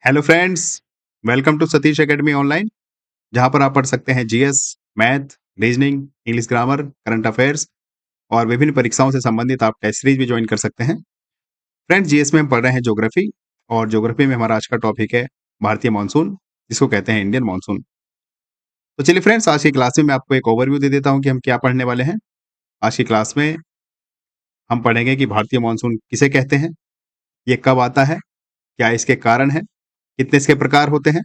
Hello friends, welcome to Satish academy online, जहां पर आप पढ़ सकते हैं GS, math, reasoning, English grammar, current affairs और विभिन्न परीक्षाओं से संबंधित आप टेस्ट सीरीज भी ज्वाइन कर सकते हैं। फ्रेंड्स, जीएस में हम पढ़ रहे हैं ज्योग्राफी और ज्योग्राफी में हमारा आज का टॉपिक है भारतीय मानसून, जिसको कहते हैं इंडियन मानसून। तो चलिए फ्रेंड्स, आज की क्लास में मैं आपको एक ओवरव्यू दे देता हूं कि हम क्या पढ़ने वाले हैं। आज की क्लास में हम पढ़ेंगे कि भारतीय मानसून किसे कहते हैं, ये कब आता है, क्या इसके कारण है, कितने इसके प्रकार होते हैं,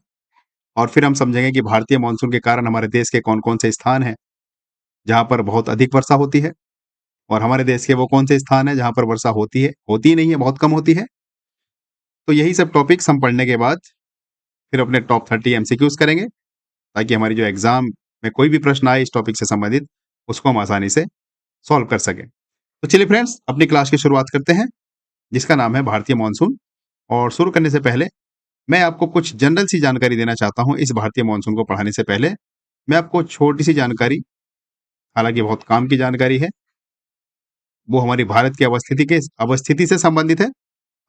और फिर हम समझेंगे कि भारतीय मानसून के कारण हमारे देश के कौन-कौन से स्थान हैं, जहाँ पर बहुत अधिक वर्षा होती है, और हमारे देश के वो कौन से स्थान हैं जहाँ पर वर्षा होती ही नहीं है, बहुत कम होती है। तो यही सब टॉपिक्स हम पढ़ने के बाद फिर अपने टॉप 30 एमसीक्यूज़ करेंगे, ताकि हमारी जो एग्ज़ाम में कोई भी प्रश्न आए इस टॉपिक से संबंधित, उसको हम आसानी से सॉल्व कर सकें। तो चलिए फ्रेंड्स, अपनी क्लास की शुरुआत करते हैं, जिसका नाम है भारतीय मानसून। और शुरू करने से पहले मैं आपको कुछ जनरल सी जानकारी देना चाहता हूँ इस भारतीय मानसून को पढ़ाने से पहले। मैं आपको छोटी-सी जानकारी, हालाँकि बहुत काम की जानकारी है, वो हमारी भारत की अवस्थिति से संबंधित है।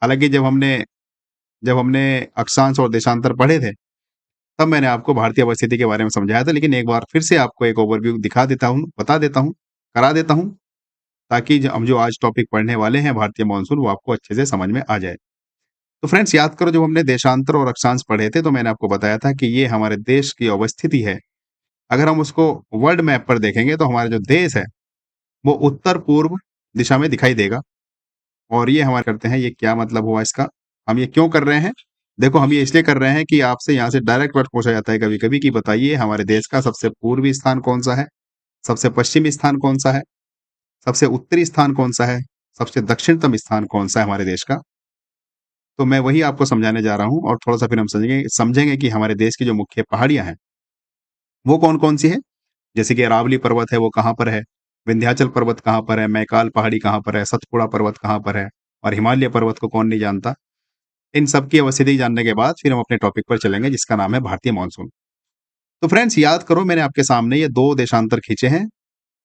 हालाँकि जब हमने अक्षांश और देशांतर पढ़े थे, तब मैंने आपको भारतीय अवस्थिति के बारे में समझाया था, लेकिन एक बार फिर से आपको एक ओवरव्यू दिखा देता हूँ, बता देता हूँ, करा देता हूँ, ताकि हम जो आज टॉपिक पढ़ने वाले हैं भारतीय मानसून, वो आपको अच्छे से समझ में आ जाए। तो फ्रेंड्स, याद करो, जब हमने देशांतर और अक्षांश पढ़े थे, तो मैंने आपको बताया था कि ये हमारे देश की अवस्थिति है। अगर हम उसको वर्ल्ड मैप पर देखेंगे, तो हमारा जो देश है, वो उत्तर-पूर्व दिशा में दिखाई देगा। और ये हमारे करते हैं, ये क्या मतलब हुआ इसका? हम ये क्यों कर रहे हैं? देखो, हम ये इसलिए कर रहे हैं कि आपसे यहाँ से डायरेक्ट प्रश्न पूछा जाता है कभी-कभी कि बताइए हमारे देश का सबसे पूर्वी स्थान कौन-सा है? सबसे पश्चिमी स्थान कौन-सा है? सबसे उत्तरी स्थान कौन-सा है? सबसे दक्षिणतम स्थान कौन-सा है हमारे देश का? तो मैं वही आपको समझाने जा रहा हूँ, और थोड़ा-सा फिर हम समझेंगे कि हमारे देश की जो मुख्य पहाड़ियाँ हैं, वो कौन-कौन सी हैं? जैसे कि अरावली पर्वत है, वो कहाँ पर है? विंध्याचल पर्वत कहाँ पर है? मैकाल पहाड़ी कहाँ पर है? सतपुड़ा पर्वत कहाँ पर है? और हिमालय पर्वत को कौन नहीं जानता? इन सब की अवस्थिति जानने के बाद फिर हम अपने टॉपिक पर चलेंगे, जिसका नाम है भारतीय मानसून। तो फ्रेंड्स, याद करो, मैंने आपके सामने ये 2 देशांतर खींचे हैं।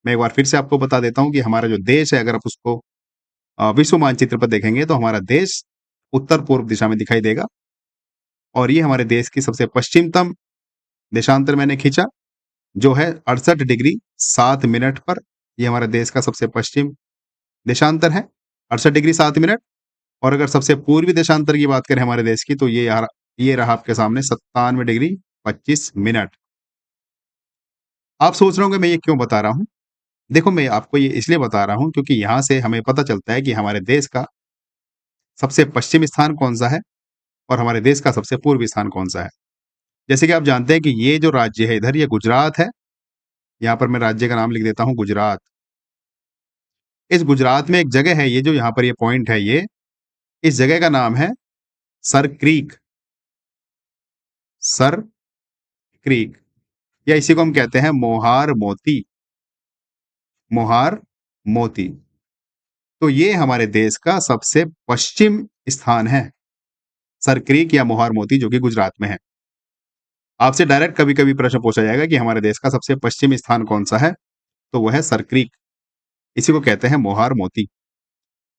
मैं एक बार फिर से आपको बता देता हूँ कि हमारा जो देश है, अगर आप उसको विश्व मानचित्र पर देखेंगे, तो हमारा देश उत्तर-पूर्व दिशा में दिखाई देगा। और ये हमारे देश की सबसे पश्चिमतम देशांतर मैंने खींचा, जो है 68 डिग्री 7 मिनट पर। ये हमारे देश का सबसे पश्चिम देशांतर है, 68 डिग्री 7 मिनट। और अगर सबसे पूर्वी देशांतर की बात करें हमारे देश की, तो ये रहा आपके सामने 97 डिग्री 25 मिनट। आप सोच रहे होंगे मैं ये क्यों बता रहा हूँ? देखो, मैं आपको ये इसलिए बता रहा हूँ क्योंकि यहाँ से हमें पता चलता है कि हमारे देश का सबसे पश्चिम स्थान कौन-सा है और हमारे देश का सबसे पूर्वी स्थान कौन-सा है। जैसे कि आप जानते हैं कि ये जो राज्य है इधर, ये गुजरात है। यहाँ पर मैं राज्य का नाम लिख देता हूँ, गुजरात। इस गुजरात में एक जगह है, ये जो यहाँ पर ये पॉइंट है, इस जगह का नाम है सर क्रीक। सर क्रीक, या इसी को हम कहते हैं मोहार मोती। मोहार मोती। तो ये हमारे देश का सबसे पश्चिम स्थान है, सर क्रीक या मोहार मोती, जो कि गुजरात में है। आपसे डायरेक्ट कभी-कभी प्रश्न पूछा जाएगा कि हमारे देश का सबसे पश्चिमी स्थान कौन-सा है? तो वो है सर क्रीक। इसी को कहते हैं मोहार मोती,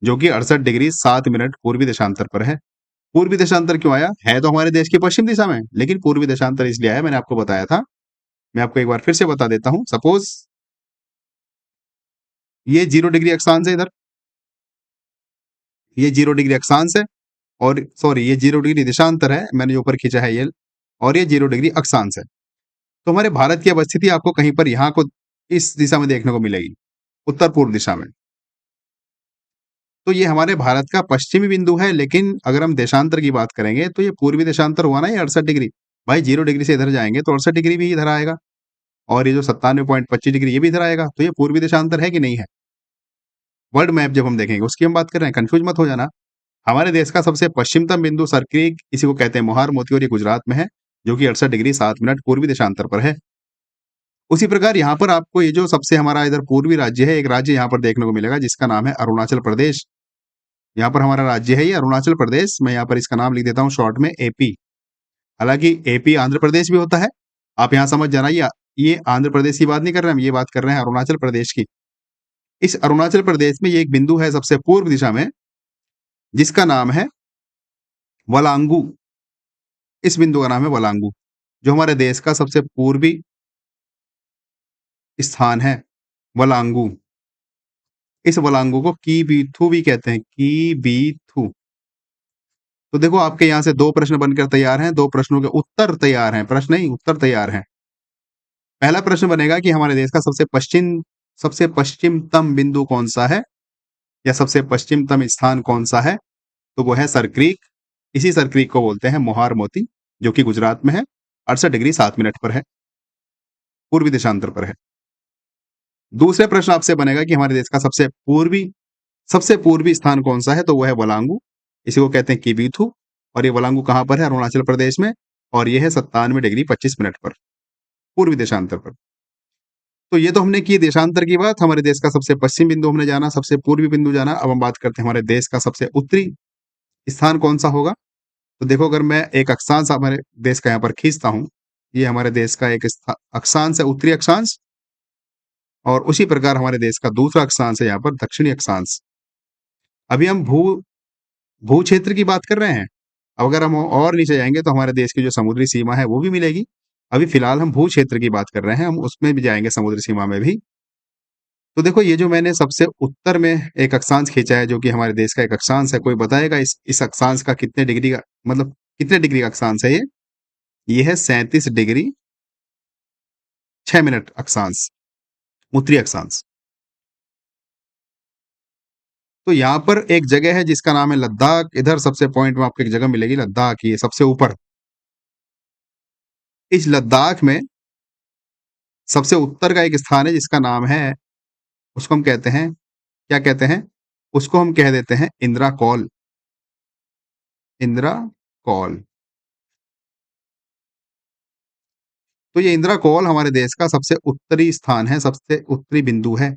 जो कि 68 डिग्री 7 मिनट पूर्वी देशांतर पर है। पूर्वी देशांतर क्यों आया? है तो हमारे देश की पश्चिम दिशा में, लेकिन पूर्वी देशांतर इसलिए आया, मैंने आपको बताया था। मैं आपको एक बार फिर से बता देता हूँ। सपोज़ ये 0 डिग्री अक्षांश है इधर, ये 0 डिग्री अक्षांश है, और सॉरी, ये 0 डिग्री देशांतर है, मैंने जो ऊपर खींचा है ये, और ये 0 डिग्री अक्षांश है। तो हमारे भारत की अवस्थिति आपको कहीं पर यहाँ को इस दिशा में देखने को मिलेगी, उत्तर-पूर्व दिशा में। तो ये हमारे भारत का पश्चिमी बिंदु है, लेकिन अगर हम देशांतर की बात करेंगे, तो ये पूर्वी देशांतर हुआ ना, ये 68 डिग्री। भाई 0 डिग्री से इधर जाएँगे तो 68 डिग्री भी इधर आएगा, और ये जो 97.25 डिग्री ये भी इधर आएगा, तो ये पूर्वी देशांतर है कि नहीं है? वर्ल्ड मैप जब हम देखेंगे उसकी हम बात कर रहे हैं, कन्फ्यूज़ मत हो जाना। हमारे देश का सबसे पश्चिमतम बिंदु सरक्रीक, इसी को कहते हैं मोहार मोती, और ये गुजरात में है, जो कि 68 डिग्री 7 मिनट पूर्वी देशांतर पर है। उसी प्रकार यहाँ पर आपको ये जो सबसे हमारा इधर पूर्वी राज्य है, एक राज्य यहाँ पर देखने को मिलेगा, जिसका नाम है अरुणाचल प्रदेश। यहाँ पर हमारा राज्य है ये अरुणाचल प्रदेश। मैं यहाँ पर इसका नाम लिख देता हूँ शॉर्ट में, एपी। हालाँकि एपी आंध्र प्रदेश भी होता है। आप यहाँ समझ जाना, ये आंध्र प्रदेश की बात नहीं कर रहे हैं हम, ये बात कर रहे हैं अरुणाचल प्रदेश की। इस अरुणाचल प्रदेश में ये एक बिंदु है सबसे पूर्व दिशा में, जिसका नाम है वलांगू। इस बिंदु का नाम है वलांगू, जो हमारे देश का सबसे पूर्वी स्थान है, वलांगू। इस वलांगू को कीबीथू भी कहते हैं, कीबीथू। तो देखो आपके यहाँ से 2 प्रश्न बनकर तैयार हैं, 2 प्रश्नों के उत्तर तैयार हैं, प्रश्न नहीं उत्तर तैयार हैं। पहला प्रश्न बनेगा कि हमारे देश का सबसे पश्चिमतम बिंदु कौन-सा है या सबसे पश्चिमतम स्थान कौन-सा है? तो वो है सरक्रीक। इसी सरक्रीक को बोलते हैं मोहार मोती, जो कि गुजरात में है, 68 डिग्री 7 मिनट पर है, पूर्वी देशांतर पर है। दूसरा प्रश्न आपसे बनेगा कि हमारे देश का सबसे पूर्वी स्थान कौन-सा है? तो वो है वलांगू, इसी को कहते हैं किबीथू, और ये वलांगू कहाँ पर है? अरुणाचल प्रदेश में, और ये है 97 डिग्री 25 मिनट पर, पूर्वी देशांतर पर। तो ये तो हमने की देशांतर की बात, हमारे देश का सबसे पश्चिम बिंदु हमने जाना, सबसे पूर्वी बिंदु जाना। अब हम बात करते हैं हमारे देश का सबसे उत्तरी स्थान कौन-सा होगा? तो देखो अगर मैं एक अक्षांश हमारे देश का यहाँ पर खींचता हूँ, ये हमारे देश का एक अक्षांश है, उत्तरी अक्षांश, और उसी प्रकार हमारे देश का दूसरा अक्षांश है यहाँ पर दक्षिणी अक्षांश। अभी हम भू क्षेत्र की बात कर रहे हैं। अब अगर हम और नीचे जाएँगे तो हमारे देश की जो समुद्री सीमा है वो भी मिलेगी। अभी फिलहाल हम भू क्षेत्र की बात कर रहे हैं, हम उसमें भी जाएँगे, समुद्री सीमा में भी। तो देखो ये जो मैंने सबसे उत्तर में एक अक्षांश खींचा है, जो कि हमारे देश का एक अक्षांश है, कोई बताएगा इस अक्षांश का कितने डिग्री का, मतलब कितने डिग्री का अक्षांश है ये? ये है 37 डिग्री 6 मिनट अक्षांश, उत्तरी अक्षांश। तो यहाँ पर एक जगह है जिसका नाम है लद्दाख, इधर सबसे पॉइंट में आपको एक जगह मिलेगी लद्दाख, ये सबसे ऊपर। इस लद्दाख में सबसे उत्तर का एक स्थान है जिसका नाम है, उसको हम कहते हैं, क्या कहते हैं? उसको हम कह देते हैं इंदिरा कौल, इंदिरा कौल। तो ये इंदिरा कौल हमारे देश का सबसे उत्तरी स्थान है, सबसे उत्तरी बिंदु है,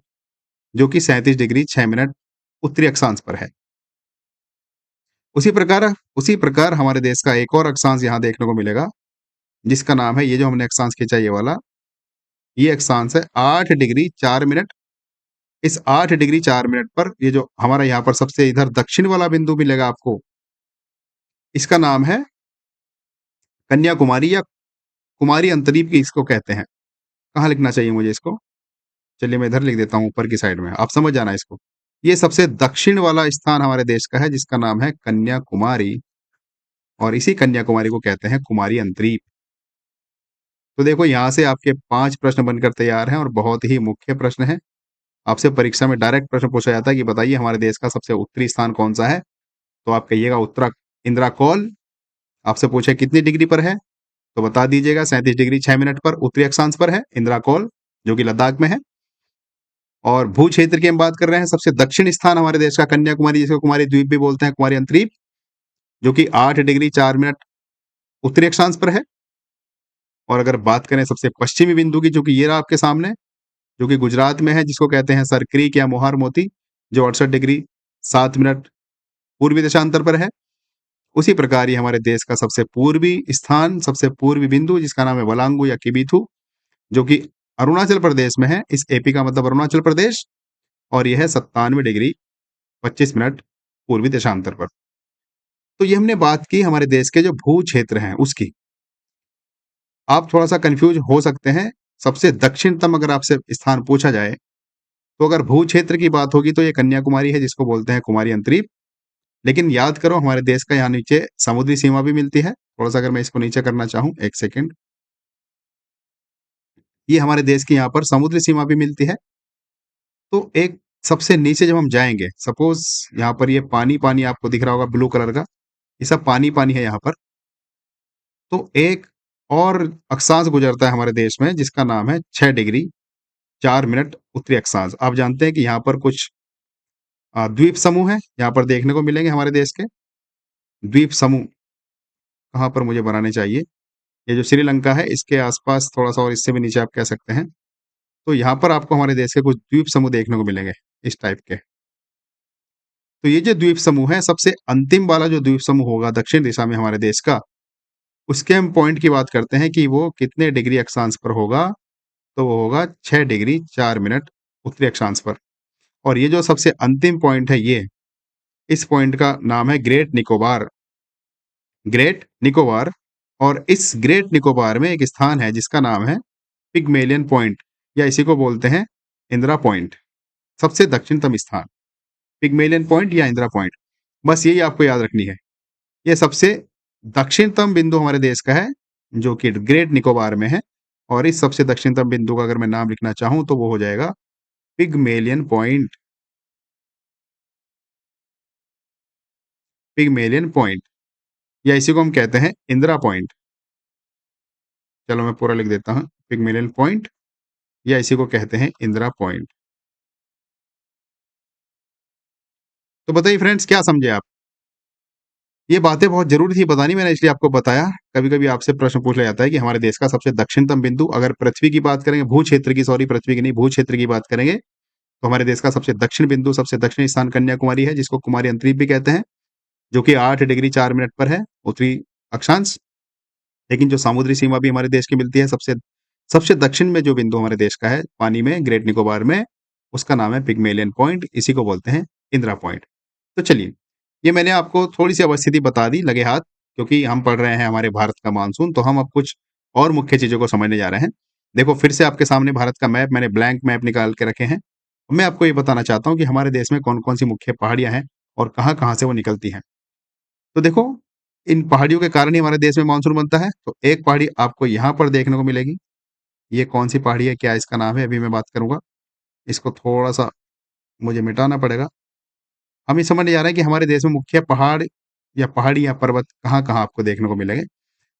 जो कि 37 डिग्री 6 मिनट उत्तरी अक्षांश पर है। उसी प्रकार हमारे देश का एक और अक्षांश यहाँ देखने को मिलेगा, जिसका नाम है, ये जो हमने अक्षांश खींचा ये वाला, ये अक्षांश है 8 डिग्री 4 मिनट। इस 8 डिग्री 4 मिनट पर ये जो हमारा यहाँ पर सबसे इधर दक्षिण वाला बिंदु मिलेगा आपको, इसका नाम है कन्याकुमारी या कुमारी अंतरीप की इसको कहते हैं। कहाँ लिखना चाहिए मुझे इसको? चलिए मैं इधर लिख देता हूँ ऊपर की साइड में, आप समझ जाना इसको। ये सबसे दक्षिण वाला स्थान हमारे देश का है जिसका नाम है कन्याकुमारी, और इसी कन्याकुमारी को कहते हैं कुमारी अंतरीप। तो देखो यहाँ से आपके 5 प्रश्न बनकर तैयार हैं और बहुत ही मुख्य प्रश्न है। आपसे परीक्षा में डायरेक्ट प्रश्न पूछा जाता है कि बताइए हमारे देश का सबसे उत्तरी स्थान कौन-सा है? तो आप कहिएगा इंदिरा कौल। आपसे पूछे कितनी डिग्री पर है? तो बता दीजिएगा 37 डिग्री 6 मिनट पर उत्तरी अक्षांश पर है इंदिरा कौल, जो कि लद्दाख में है। और भू क्षेत्र की हम बात कर रहे हैं, सबसे दक्षिण स्थान हमारे देश का कन्याकुमारी, जिसको कुमारी द्वीप भी बोलते हैं, कुमारी अंतरीप, जो कि 8 डिग्री 4 मिनट उत्तरी अक्षांश पर है। और अगर बात करें सबसे पश्चिमी बिंदु की, जो कि ये रहा आपके सामने, जो कि गुजरात में है, जिसको कहते हैं सरक्रीक या मोहार मोती, जो 68 डिग्री 7 मिनट पूर्वी देशांतर पर है। उसी प्रकार ये हमारे देश का सबसे पूर्वी स्थान, सबसे पूर्वी बिंदु, जिसका नाम है वलांगू या किबीथू, जो कि अरुणाचल प्रदेश में है। इस एपी का मतलब अरुणाचल प्रदेश, और यह है 97 डिग्री 25 मिनट पूर्वी देशांतर पर। तो ये हमने बात की हमारे देश के जो भू क्षेत्र हैं उसकी। आप थोड़ा-सा कन्फ्यूज हो सकते हैं, सबसे दक्षिणतम अगर आपसे स्थान पूछा जाए, तो अगर भू क्षेत्र की बात होगी तो ये कन्याकुमारी है, जिसको बोलते हैं कुमारी अंतरीप। लेकिन याद करो हमारे देश का यहाँ नीचे समुद्री सीमा भी मिलती है। थोड़ा-सा अगर मैं इसको नीचे करना चाहूँ, 1 सेकंड। ये हमारे देश की यहाँ पर समुद्री सीमा भी मिलती है। तो एक सबसे नीचे जब हम जाएँगे, सपोज़ यहाँ पर ये पानी-पानी आपको दिख रहा होगा ब्लू कलर का, ये सब पानी-पानी है यहाँ पर। तो एक और अक्षांश गुजरता है हमारे देश में जिसका नाम है 6 डिग्री 4 मिनट उत्तरी अक्षांश। आप जानते हैं कि यहाँ पर कुछ द्वीप समूह हैं, यहाँ पर देखने को मिलेंगे हमारे देश के। द्वीप समूह कहाँ पर मुझे बनाने चाहिए? ये जो श्रीलंका है इसके आस-पास थोड़ा-सा और इससे भी नीचे आप कह सकते हैं। तो यहाँ पर आपको हमारे देश के कुछ द्वीप समूह देखने को मिलेंगे, इस टाइप के। तो ये जो द्वीप समूह है, सबसे अंतिम वाला जो द्वीप समूह होगा दक्षिण दिशा में हमारे देश का, उसके हम पॉइंट की बात करते हैं कि वो कितने डिग्री अक्षांश पर होगा, तो वो होगा 6 डिग्री 4 मिनट उत्तरी अक्षांश पर। और ये जो सबसे अंतिम पॉइंट है ये, इस पॉइंट का नाम है ग्रेट निकोबार। ग्रेट निकोबार, और इस ग्रेट निकोबार में एक स्थान है जिसका नाम है पिग्मेलियन पॉइंट, या इसी को बोलते हैं इंदिरा पॉइंट, सबसे दक्षिणतम स्थान। पिग्मेलियन पॉइंट या इंदिरा पॉइंट, बस यही आपको याद रखनी है। ये सबसे दक्षिणतम बिंदु हमारे देश का है, जो कि ग्रेट निकोबार में है। और इस सबसे दक्षिणतम बिंदु का अगर मैं नाम लिखना चाहूँ तो वो हो जाएगा पिग्मेलियन पॉइंट। पिग्मेलियन पॉइंट, या इसी को हम कहते हैं इंदिरा पॉइंट। चलो मैं पूरा लिख देता हूँ, पिग्मेलियन पॉइंट, या इसी को कहते हैं इंदिरा पॉइंट। तो बताइए फ्रेंड्स, क्या समझे आप? ये बातें बहुत ज़रूरी थी बतानी, मैंने इसलिए आपको बताया। कभी-कभी आपसे प्रश्न पूछ लिया जाता है कि हमारे देश का सबसे दक्षिणतम बिंदु, अगर पृथ्वी की बात करेंगे, भू क्षेत्र की, सॉरी पृथ्वी की नहीं, भू क्षेत्र की बात करेंगे, तो हमारे देश का सबसे दक्षिण बिंदु, सबसे दक्षिणी स्थान कन्याकुमारी है, जिसको कुमारी अंतरीप भी कहते हैं, जो कि 8 डिग्री 4 मिनट पर है, उत्तरी अक्षांश। लेकिन जो समुद्री सीमा भी हमारे देश की मिलती है, सबसे सबसे दक्षिण में जो बिंदु हमारे देश का है, पानी में, ग्रेट निकोबार में, उसका नाम है पिग्मेलियन पॉइंट, इसी को बोलते हैं इंदिरा पॉइंट। तो चलिए, ये मैंने आपको थोड़ी-सी अवस्थिति बता दी लगे हाथ, क्योंकि हम पढ़ रहे हैं हमारे भारत का मानसून, तो हम अब कुछ और मुख्य चीज़ों को समझने जा रहे हैं। देखो, फिर से आपके सामने भारत का मैप, मैंने ब्लैंक मैप निकाल के रखे हैं। मैं आपको ये बताना चाहता हूँ कि हमारे देश में कौन-कौन सी मुख्य पहाड़ियाँ हैं और कहाँ-कहाँ से वो निकलती हैं। तो देखो, इन पहाड़ियों के कारण ही हमारे देश में मानसून बनता है। तो एक पहाड़ी आपको यहाँ पर देखने को मिलेगी। ये कौन-सी पहाड़ी है, क्या इसका नाम है, अभी मैं बात करूँगा। इसको थोड़ा-सा मुझे मिटाना पड़ेगा। हम ये समझने जा रहे हैं कि हमारे देश में मुख्य पहाड़ या पहाड़ी या पर्वत कहाँ-कहाँ आपको देखने को मिलेंगे।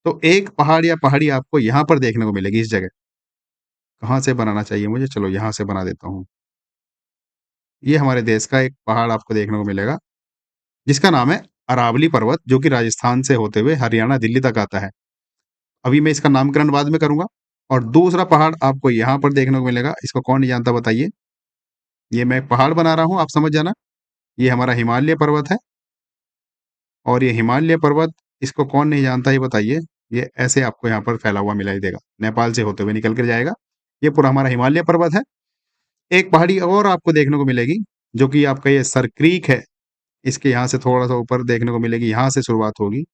तो एक पहाड़ या पहाड़ी आपको यहाँ पर देखने को मिलेगी, इस जगह। कहाँ से बनाना चाहिए मुझे? चलो यहाँ से बना देता हूँ। ये हमारे देश का एक पहाड़ आपको देखने को मिलेगा, जिसका नाम है अरावली पर्वत, जो कि राजस्थान से होते हुए हरियाणा, दिल्ली तक आता है। अभी मैं इसका नामकरण बाद में करूँगा। और दूसरा पहाड़ आपको यहाँ पर देखने को मिलेगा, इसको कौन नहीं जानता बताइए? ये मैं पहाड़ बना रहा हूँ, आप समझ जाना। ये हमारा हिमालय पर्वत है, और ये हिमालय पर्वत, इसको कौन नहीं जानता ये बताइए? ये ऐसे आपको यहाँ पर फैला हुआ मिलाई देगा, नेपाल से होते हुए निकल कर जाएगा। ये पूरा हमारा हिमालय पर्वत है। एक पहाड़ी और आपको देखने को मिलेगी, जो कि आपका ये सर क्रीक है, इसके यहाँ से थोड़ा-सा ऊपर देखने को मिलेगी, यहाँ से शुरुआत होगी।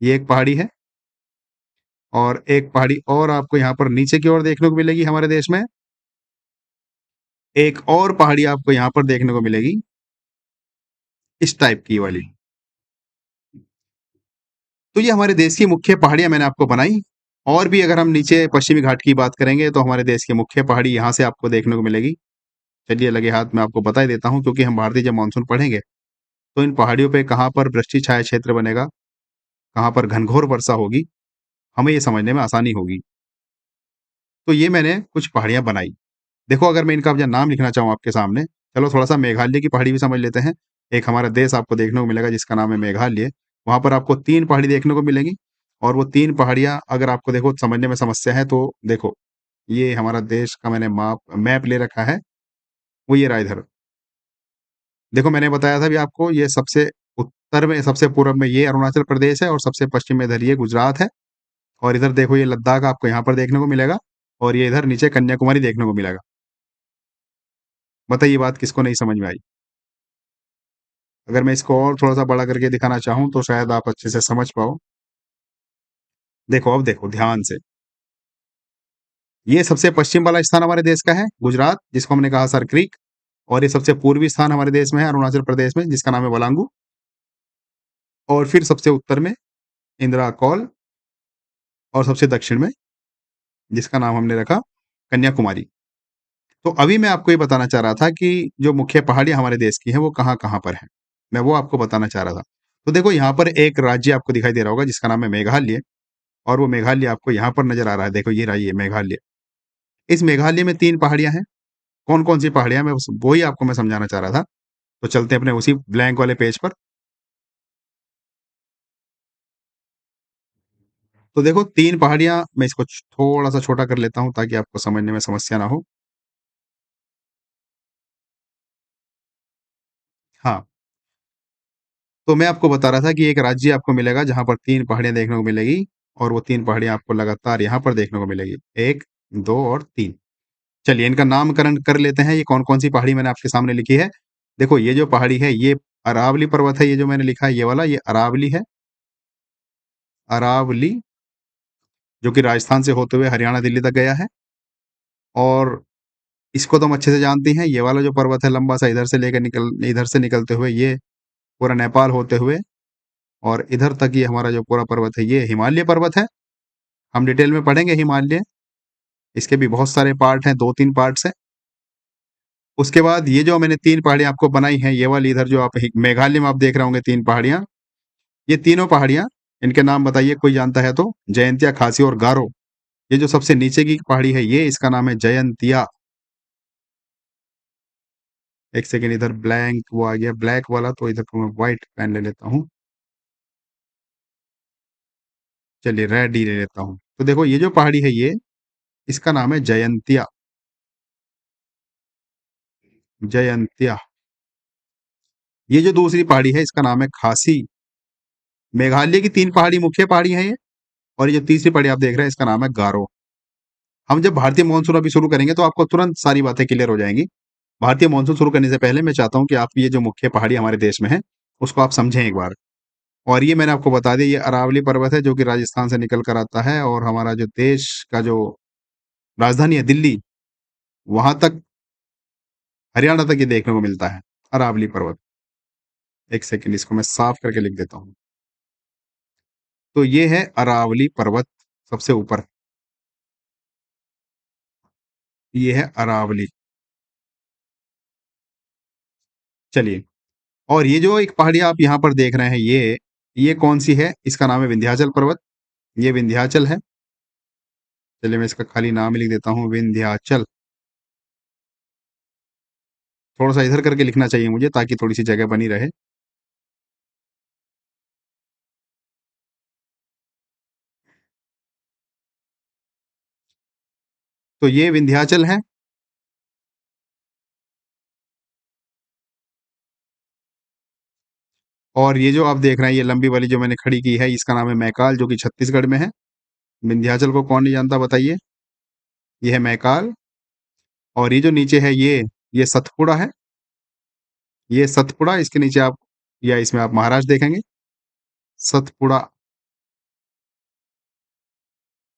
ये एक पहाड़ी है, और एक पहाड़ी और आपको यहाँ पर नीचे की ओर देखने को मिलेगी हमारे देश में। एक और पहाड़ी आपको यहाँ पर देखने को मिलेगी, इस टाइप की वाली। तो ये हमारे देश की मुख्य पहाड़ियाँ मैंने आपको बनाई। और भी अगर हम नीचे पश्चिमी घाट की बात करेंगे, तो हमारे देश की मुख्य पहाड़ी यहाँ से आपको देखने को मिलेगी। चलिए लगे हाथ मैं आपको बता ही देता हूँ, क्योंकि हम भारतीय जब मानसून पढ़ेंगे, तो इन पहाड़ियों पे कहाँ पर वृष्टि छाया क्षेत्र बनेगा, कहाँ पर घनघोर वर्षा होगी, हमें ये समझने में आसानी होगी। तो ये मैंने कुछ पहाड़ियाँ बनाई। देखो, अगर मैं इनका अब नाम लिखना चाहूँ आपके सामने, चलो थोड़ा-सा मेघालय की पहाड़ी भी समझ लेते हैं। एक हमारा देश आपको देखने को मिलेगा जिसका नाम है मेघालय। वहाँ पर आपको 3 पहाड़ी देखने को मिलेंगी, और वो 3 पहाड़ियाँ अगर आपको देखो समझने में समस्या है, तो देखो, ये हमारा देश का मैंने मैप ले रखा है, वो ये रहा इधर। देखो, मैंने बताया था अभी आपको, ये सबसे उत्तर में, सबसे पूर्व में ये अरुणाचल प्रदेश है, और सबसे पश्चिम में इधर ये गुजरात है, और इधर देखो ये लद्दाख आपको यहाँ पर देखने को मिलेगा, और ये इधर नीचे कन्याकुमारी देखने को मिलेगा। बताइए, ये बात किसको नहीं समझ में आई? अगर मैं इसको और थोड़ा-सा बड़ा करके दिखाना चाहूँ, तो शायद आप अच्छे से समझ पाओ। देखो, अब देखो ध्यान से। ये सबसे पश्चिम वाला स्थान हमारे देश का है, गुजरात, जिसको हमने कहा सर क्रीक। और ये सबसे पूर्वी स्थान हमारे देश में है, अरुणाचल प्रदेश में, जिसका नाम है वलांगू। और फिर सबसे उत्तर में इंदिरा कौल, और सबसे दक्षिण में, जिसका नाम हमने रखा कन्याकुमारी। तो अभी मैं आपको ये बताना चाह रहा था कि जो मुख्य पहाड़ियाँ हमारे देश की हैं, वो कहाँ-कहाँ पर हैं। मैं वो आपको बताना चाह रहा था। तो देखो, यहाँ पर एक राज्य आपको दिखाई दे रहा होगा, जिसका नाम है मेघालय, और वो मेघालय आपको यहाँ पर नज़र आ रहा है। देखो, ये रहा ये मेघालय। इस मेघालय में 3 पहाड़ियाँ हैं। कौन-कौन सी पहाड़ियाँ, मैं वही आपको मैं समझाना चाह रहा था। तो चलते हैं अपने उसी ब्लैंक वाले पेज पर। तो देखो, 3 पहाड़ियाँ, मैं इसको थोड़ा-सा छोटा कर लेता हूँ, ताकि आपको समझने में समस्या ना हो। हाँ, तो मैं आपको बता रहा था कि एक राज्य आपको मिलेगा जहाँ पर 3 पहाड़ियाँ देखने को मिलेगी, और वो 3 पहाड़ियाँ आपको लगातार यहाँ पर देखने को मिलेगी। 1, 2 और 3। चलिए इनका नामकरण कर लेते हैं, ये कौन-कौन सी पहाड़ी मैंने आपके सामने लिखी है। देखो, ये जो पहाड़ी है, ये अरावली पर्वत है, ये जो मैंने लिखा है ये वाला, ये अरावली है। अरावली, जो कि राजस्थान से होते हुए हरियाणा, दिल्ली तक गया है। और इसको तो हम अच्छे से जानते हैं, ये वाला जो पर्वत है लंबा सा इधर से निकलते हुए ये पूरा नेपाल होते हुए और इधर तक ये हमारा जो पूरा पर्वत है ये हिमालय पर्वत है। हम डिटेल में पढ़ेंगे हिमालय, इसके भी बहुत सारे पार्ट हैं, 2-3 पार्ट्स हैं। उसके बाद ये जो मैंने 3 पहाड़ियाँ आपको बनाई हैं, ये वाली इधर जो आप मेघालय में आप देख रहे होंगे 3 पहाड़ियाँ, ये तीनों पहाड़ियाँ, इनके नाम बताइए कोई जानता है तो? जयंतिया, खासी और गारो। ये जो सबसे नीचे की पहाड़ी है ये, इसका नाम है जयंतिया। एक सेकेंड, इधर ब्लैंक वो आ गया ब्लैक वाला, तो इधर को मैं व्हाइट पेन ले लेता हूँ। चलिए रेड ही ले लेता हूँ। तो देखो ये जो पहाड़ी है ये, इसका नाम है जयंतिया। जयंतिया। ये जो दूसरी पहाड़ी है इसका नाम है खासी। मेघालय की 3 पहाड़ी मुख्य पहाड़ी है ये, और ये जो तीसरी पहाड़ी आप देख रहे हैं इसका नाम है गारो। हम जब भारतीय मानसून अभी शुरू करेंगे तो आपको तुरंत सारी बातें क्लियर हो जाएंगी। भारतीय मानसून शुरू करने से पहले मैं चाहता हूँ कि आप ये जो मुख्य पहाड़ी हमारे देश में है उसको आप समझें एक बार। और ये मैंने आपको बता दिया, ये अरावली पर्वत है जो कि राजस्थान से निकल कर आता है, और हमारा जो देश का जो राजधानी है दिल्ली, वहां तक, हरियाणा तक ये देखने को मिलता है, अरावली पर्वत। एक सेकेंड, इसको मैं साफ करके लिख देता हूँ। तो ये है अरावली पर्वत, सबसे ऊपर ये है अरावली। चलिए, और ये जो एक पहाड़ी आप यहाँ पर देख रहे हैं ये कौन सी है? इसका नाम है विंध्याचल पर्वत। ये विंध्याचल है। चलिए मैं इसका खाली नाम ही लिख देता हूँ, विंध्याचल। थोड़ा सा इधर करके लिखना चाहिए मुझे ताकि थोड़ी सी जगह बनी रहे। तो ये विंध्याचल है। और ये जो आप देख रहे हैं ये लंबी वाली जो मैंने खड़ी की है इसका नाम है मैकाल, जो कि छत्तीसगढ़ में है। विंध्याचल को कौन नहीं जानता बताइए? ये है मैकाल। और ये जो नीचे है ये सतपुड़ा है। ये सतपुड़ा, इसके नीचे आप, या इसमें आप महाराष्ट्र देखेंगे, सतपुड़ा।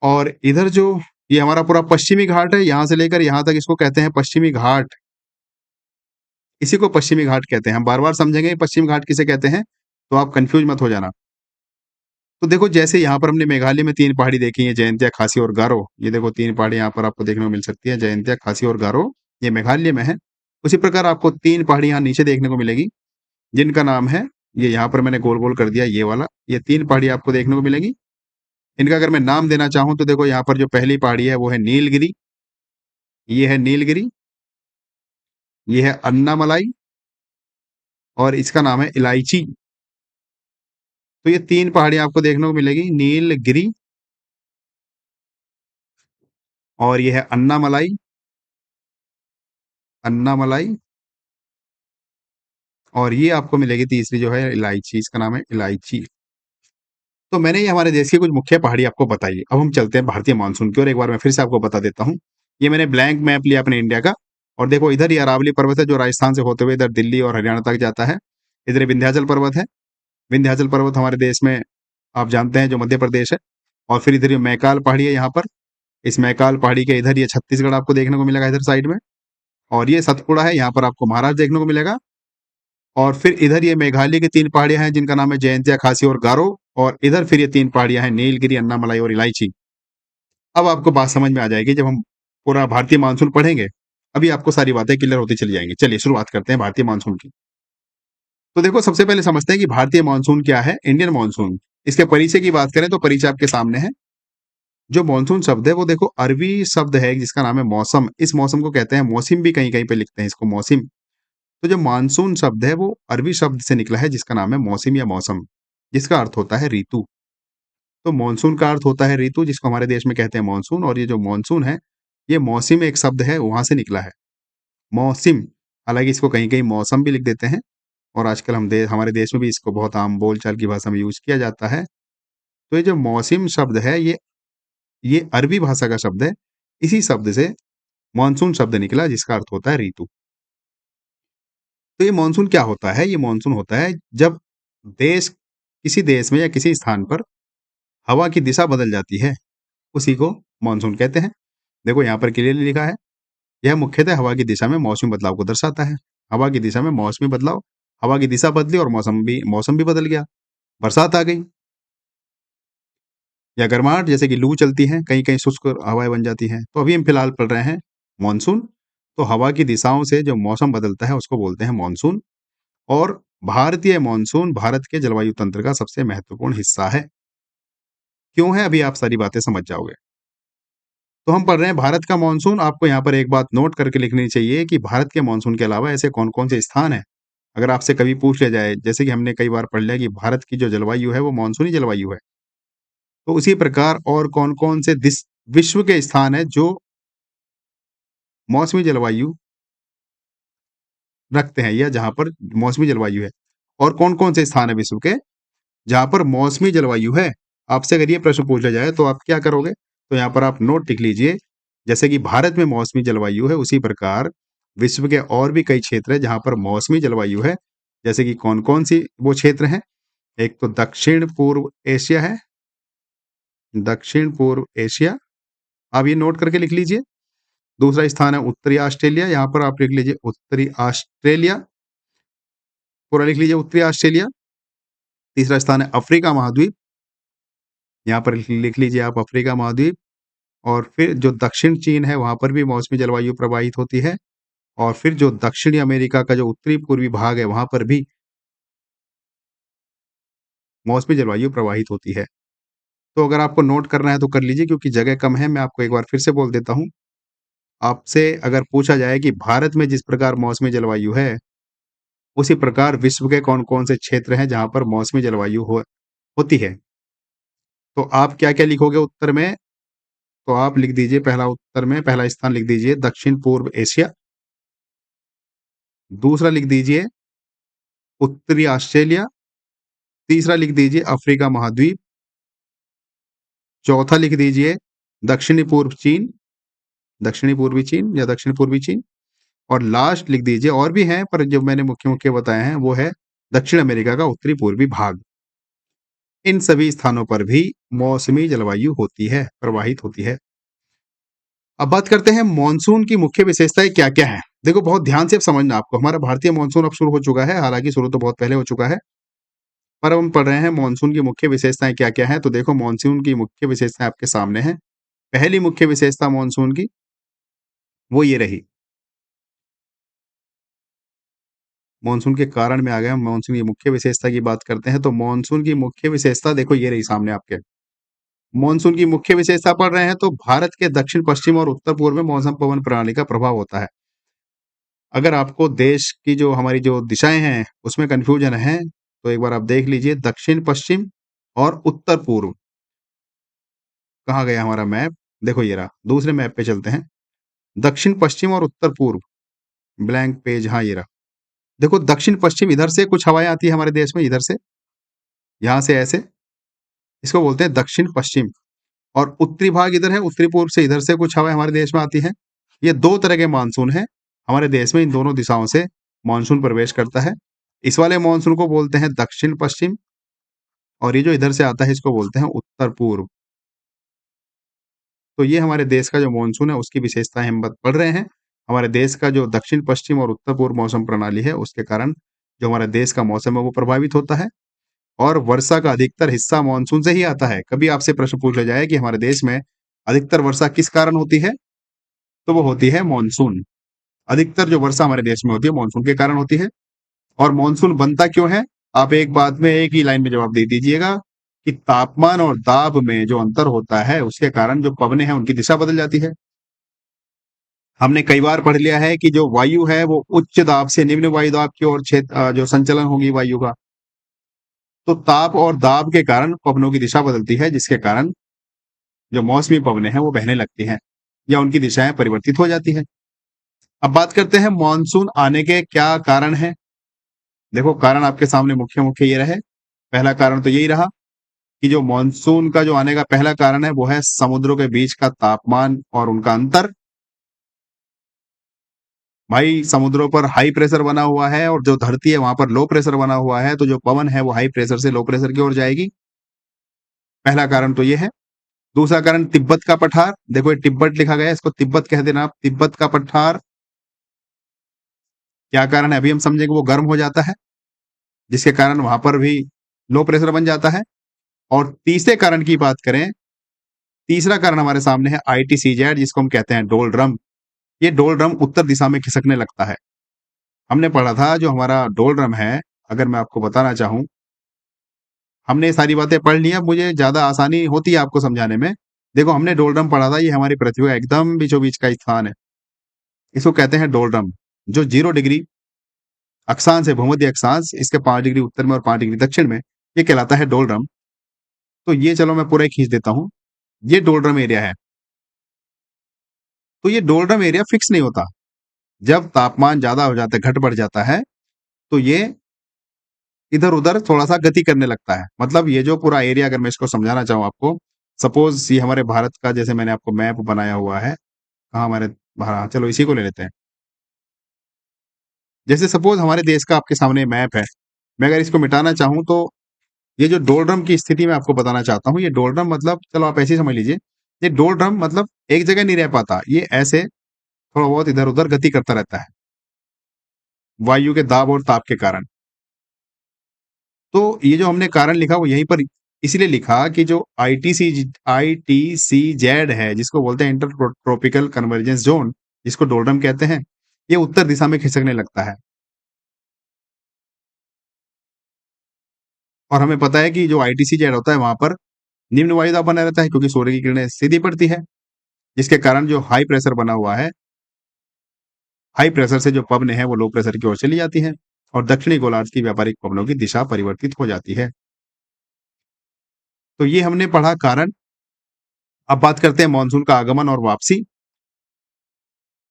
और इधर जो ये हमारा पूरा पश्चिमी घाट है, यहां से लेकर यहां तक इसको कहते हैं पश्चिमी घाट। इसी को पश्चिमी घाट कहते हैं। हम बार बार समझेंगे पश्चिम घाट किसे कहते हैं, तो आप कंफ्यूज मत हो जाना। तो देखो जैसे यहाँ पर हमने मेघालय में 3 पहाड़ी देखी है, जयंतिया, खासी और गारो। ये देखो 3 पहाड़ी यहाँ पर आपको देखने को मिल सकती है, जयंतिया, खासी और गारो। ये मेघालय में है। उसी प्रकार आपको 3 पहाड़ी यहाँ नीचे देखने को मिलेगी, जिनका नाम है, ये यहाँ पर मैंने गोल गोल कर दिया ये वाला। ये 3 पहाड़ी आपको देखने को मिलेगी। इनका अगर मैं नाम देना चाहूँ तो देखो यहाँ पर जो पहली पहाड़ी है वो है नीलगिरी। ये है नीलगिरी। ये है अन्नामलाई। और इसका नाम है इलायची। तो ये 3 पहाड़ी आपको देखने को मिलेगी, नीलगिरी, और ये है अन्नामलाई। अन्नामलाई। और ये आपको मिलेगी तीसरी जो है इलायची, इसका नाम है इलायची। तो मैंने ये हमारे देश की कुछ मुख्य पहाड़ी आपको बताई। अब हम चलते हैं भारतीय मानसून की ओर, एक बार मैं फिर से आपको बता देता हूँ। ये मैंने ब्लैंक मैप लिया अपने इंडिया का, और देखो इधर ये अरावली पर्वत है जो राजस्थान से होते हुए इधर दिल्ली और हरियाणा तक जाता है। इधर ये विंध्याचल पर्वत है। विंध्याचल पर्वत हमारे देश में आप जानते हैं जो मध्य प्रदेश है। और फिर इधर ये मैकाल पहाड़ी है यहाँ पर। इस मैकाल पहाड़ी के इधर ये छत्तीसगढ़ आपको देखने को मिलेगा इधर साइड में। और ये सतपुड़ा है, यहाँ पर आपको महाराष्ट्र देखने को मिलेगा। और फिर इधर ये मेघालय की 3 पहाड़ियां हैं जिनका नाम है जयंतिया, खासी और गारो। और इधर फिर ये 3 पहाड़ियां हैं नीलगिरी, अन्नामलाई और इलायची। अब आपको बात समझ में आ जाएगी जब हम पूरा भारतीय मानसून पढ़ेंगे। अभी आपको सारी बातें क्लियर होती चली जाएंगी। चलिए शुरुआत करते हैं भारतीय मानसून की। तो देखो सबसे पहले समझते हैं कि भारतीय मानसून क्या है, इंडियन मानसून। इसके परिचय की बात करें तो परिचय आपके सामने है। जो मानसून शब्द है वो देखो अरबी शब्द है जिसका नाम है मौसम। इस मौसम को कहते हैं मौसिम, भी कहीं कहीं पे लिखते हैं इसको मौसिम। तो जो मानसून शब्द है वो अरबी शब्द से निकला है जिसका नाम है मौसिम या मौसम, जिसका अर्थ होता है ऋतु। तो मानसून का अर्थ होता है ऋतु, जिसको हमारे देश में कहते हैं मानसून। और ये जो मानसून है ये मौसिम एक शब्द है, वहां से निकला है, मौसिम। हालांकि इसको कहीं कहीं मौसम भी लिख देते हैं, और आजकल हमारे देश में भी इसको बहुत आम बोलचाल की भाषा में यूज किया जाता है। तो ये जो मौसिम शब्द है ये अरबी भाषा का शब्द है। इसी शब्द से मानसून शब्द निकला जिसका अर्थ होता है ऋतु। तो ये मानसून क्या होता है? ये मानसून होता है जब देश, किसी देश में या किसी स्थान पर हवा की दिशा बदल जाती है, उसी को मानसून कहते हैं। देखो यहाँ पर क्लियरली लिखा है, यह मुख्यतः हवा की दिशा में मौसमी बदलाव को दर्शाता है। हवा की दिशा में मौसमी बदलाव, हवा की दिशा बदली और मौसम भी बदल गया, बरसात आ गई। या गर्माहट जैसे कि लू चलती है, कहीं-कहीं शुष्क हवाएँ बन जाती हैं। तो अभी हम फिलहाल पढ़ रहे हैं मानसून। तो हवा की दिशाओं से जो मौसम बदलता है उसको बोलते हैं मानसून, और भारतीय मानसून भारत के जलवायु तंत्र का सबसे महत्वपूर्ण हिस्सा है। क्यों है, अभी आप सारी बातें समझ जाओगे। तो हम पढ़ रहे हैं भारत का मानसून। आपको यहाँ पर एक बात नोट करके लिखनी चाहिए कि भारत के मानसून के अलावा ऐसे कौन-कौन से स्थान हैं। अगर आपसे कभी पूछ लिया जाए, जैसे कि हमने कई बार पढ़ लिया कि भारत की जो जलवायु है वो मानसूनी जलवायु है। तो उसी प्रकार और कौन-कौन से विश्व के स्थान हैं जो मौसमी जलवायु रखते हैं, या जहाँ पर मौसमी जलवायु है। और कौन-कौन से स्थान है विश्व के जहाँ पर मौसमी जलवायु है। आपसे अगर ये प्रश्न पूछा जाए तो आप क्या करोगे? तो यहाँ पर आप नोट लिख लीजिए, जैसे कि भारत में मौसमी जलवायु है, उसी प्रकार विश्व के और भी कई क्षेत्र हैं जहाँ पर मौसमी जलवायु है। जैसे कि कौन-कौन सी वो क्षेत्र हैं? एक तो दक्षिण पूर्व एशिया है, दक्षिण पूर्व एशिया, आप ये नोट करके लिख लीजिए। दूसरा स्थान है उत्तरी ऑस्ट्रेलिया, यहाँ पर आप लिख लीजिए उत्तरी ऑस्ट्रेलिया, पूरा लिख लीजिए उत्तरी ऑस्ट्रेलिया। तीसरा स्थान है अफ्रीका महाद्वीप, यहाँ पर लिख लीजिए आप अफ्रीका महाद्वीप। और फिर जो दक्षिण चीन है, वहाँ पर भी मौसमी जलवायु प्रवाहित होती है। और फिर जो दक्षिणी अमेरिका का जो उत्तरी पूर्वी भाग है, वहाँ पर भी मौसमी जलवायु प्रवाहित होती है। तो अगर आपको नोट करना है तो कर लीजिए, क्योंकि जगह कम है। मैं आपको एक बार फिर से बोल देता हूँ। आपसे अगर पूछा जाए कि भारत में जिस प्रकार मौसमी जलवायु है, उसी प्रकार विश्व के कौन-कौन से क्षेत्र हैं जहाँ पर मौसमी जलवायु होती है। तो आप क्या-क्या लिखोगे उत्तर में? तो आप लिख दीजिए, पहला उत्तर में पहला स्थान लिख दीजिए दक्षिण पूर्व एशिया। दूसरा लिख दीजिए उत्तरी ऑस्ट्रेलिया। तीसरा लिख दीजिए अफ्रीका महाद्वीप। चौथा लिख दीजिए दक्षिणी पूर्व चीन, दक्षिणी पूर्वी चीन या दक्षिण पूर्वी चीन। और लास्ट लिख दीजिए, और भी हैं पर जो मैंने मुख्य-मुख्य बताए हैं, वो है दक्षिण अमेरिका का उत्तरी पूर्वी भाग। इन सभी स्थानों पर भी मौसमी जलवायु होती है, प्रवाहित होती है। अब बात करते हैं मानसून की मुख्य विशेषताएं क्या-क्या हैं। देखो बहुत ध्यान से अब समझना आपको। हमारा भारतीय मानसून अब शुरू हो चुका है, हालांकि शुरू तो बहुत पहले हो चुका है, पर अब हम पढ़ रहे हैं मानसून की मुख्य विशेषताएं क्या-क्या हैं। तो देखो मानसून की मुख्य विशेषताएं आपके सामने हैं। पहली मुख्य विशेषता मानसून की वो ये रही। मानसून के कारण में आ गए हम, मानसून की मुख्य विशेषता की बात करते हैं। तो मानसून की मुख्य विशेषता देखो ये रही सामने आपके। मानसून की मुख्य विशेषता पढ़ रहे हैं तो भारत के दक्षिण पश्चिम और उत्तर पूर्व में मौसम पवन प्रणाली का प्रभाव होता है। अगर आपको देश की जो हमारी जो दिशाएं हैं उसमें कंफ्यूजन है, तो एक बार आप देख लीजिए दक्षिण पश्चिम और उत्तर पूर्व। कहाँ गया हमारा मैप? देखो ये रहा। दूसरे मैप पे चलते हैं। दक्षिण पश्चिम और उत्तर पूर्व, ब्लैंक पेज, हाँ ये रहा। देखो दक्षिण पश्चिम, इधर से कुछ हवाएं आती है हमारे देश में, इधर से, यहाँ से ऐसे, इसको बोलते हैं दक्षिण पश्चिम। और उत्तरी भाग इधर है, उत्तरी पूर्व से इधर से कुछ हवाएं हमारे देश में आती हैं। ये दो तरह के मानसून हैं हमारे देश में, इन दोनों दिशाओं से मानसून प्रवेश करता है। इस वाले मानसून को बोलते हैं दक्षिण पश्चिम, और ये जो इधर से आता है इसको बोलते हैं उत्तर पूर्व। तो ये हमारे देश का जो मानसून है उसकी विशेषताएं हम पढ़ रहे हैं। हमारे देश का जो दक्षिण पश्चिम और उत्तर पूर्व मौसम प्रणाली है, उसके कारण जो हमारे देश का मौसम है वो प्रभावित होता है। और वर्षा का अधिकतर हिस्सा मानसून से ही आता है। कभी आपसे प्रश्न पूछा जाए कि हमारे देश में अधिकतर वर्षा किस कारण होती है, तो वो होती है मानसून। अधिकतर जो वर्षा हमारे देश में होती है मानसून के कारण होती है। और मानसून बनता क्यों है? आप एक बात में एक ही लाइन में जवाब दे दीजिएगा कि तापमान और दाब में जो अंतर होता है उसके कारण जो पवनें हैं उनकी दिशा बदल जाती है। हमने कई बार पढ़ लिया है कि जो वायु है वो उच्च दाब से निम्न वायु दाब की ओर क्षेत्र जो संचलन होगी वायु का, तो ताप और दाब के कारण पवनों की दिशा बदलती है, जिसके कारण जो मौसमी पवनें हैं वो बहने लगती हैं या उनकी दिशाएं परिवर्तित हो जाती है। अब बात करते हैं मानसून आने के क्या कारण हैं। देखो कारण आपके सामने मुख्य मुख्य ये रहे। पहला कारण तो यही रहा कि जो मानसून का जो आने का पहला कारण है वो है समुद्रों के बीच का तापमान और उनका अंतर। भाई समुद्रों पर हाई प्रेशर बना हुआ है और जो धरती है वहां पर लो प्रेशर बना हुआ है, तो जो पवन है वो हाई प्रेशर से लो प्रेशर की ओर जाएगी। पहला कारण तो ये है। दूसरा कारण तिब्बत का पठार, देखो ये तिब्बत लिखा गया है, इसको तिब्बत कह देना आप, तिब्बत का पठार। क्या कारण है अभी हम समझेंगे, वो गर्म हो जाता है, जिसके कारण वहां पर भी लो प्रेशर बन जाता है। और तीसरे कारण की बात करें, तीसरा कारण हमारे सामने है आईटीसीजेड, जिसको हम कहते हैं डोलड्रम। ये डोलड्रम उत्तर दिशा में खिसकने लगता है। हमने पढ़ा था जो हमारा डोलड्रम है, अगर मैं आपको बताना चाहूं, हमने ये सारी बातें पढ़ ली हैं, अब मुझे ज्यादा आसानी होती है आपको समझाने में। देखो हमने डोलड्रम पढ़ा था, ये हमारी पृथ्वी का एकदम बीचों बीच का स्थान है, इसको कहते हैं डोलड्रम। जो 0 डिग्री अक्षांश है, भूमध्य अक्षांश, इसके 5 डिग्री उत्तर में और 5 डिग्री दक्षिण में, ये कहलाता है डोलड्रम। तो ये चलो मैं पूरा ही खींच देता हूँ, ये डोलड्रम एरिया है। तो ये डोलड्रम एरिया फिक्स नहीं होता, जब तापमान ज्यादा हो जाता है, घट बढ़ जाता है, तो ये इधर उधर थोड़ा सा गति करने लगता है। मतलब ये जो पूरा एरिया, अगर मैं इसको समझाना चाहूँ आपको, सपोज ये हमारे भारत का, जैसे मैंने आपको मैप बनाया हुआ है, कहाँ हमारे, हाँ चलो इसी को ले लेते हैं। जैसे सपोज हमारे देश का आपके सामने मैप है, मैं अगर इसको मिटाना चाहूँ तो ये जो डोलड्रम की स्थिति मैं आपको बताना चाहता हूँ, ये डोलड्रम मतलब, चलो आप ऐसे ही समझ लीजिए, ये डोलड्रम मतलब एक जगह नहीं रह पाता, ये ऐसे थोड़ा बहुत इधर उधर गति करता रहता है, वायु के दाब और ताप के कारण। तो ये जो हमने कारण लिखा वो यहीं पर इसलिए लिखा कि जो आईटीसीजेड है, जिसको बोलते हैं इंटर ट्रॉपिकल कन्वर्जेंस जोन, जिसको डोलड्रम कहते हैं, ये उत्तर दिशा में खिसकने लगता है। और हमें पता है कि जो आईटीसीजेड होता है वहां पर निम्न वायुदाब बना रहता है, क्योंकि सूर्य की किरणें सीधी पड़ती है, जिसके कारण जो हाई प्रेशर बना हुआ है, हाई प्रेशर से जो पवनें हैं वो लो प्रेशर की ओर चली जाती हैं, और दक्षिणी गोलार्ध की व्यापारिक पवनों की दिशा परिवर्तित हो जाती है। तो ये हमने पढ़ा कारण। अब बात करते हैं मानसून का आगमन और वापसी।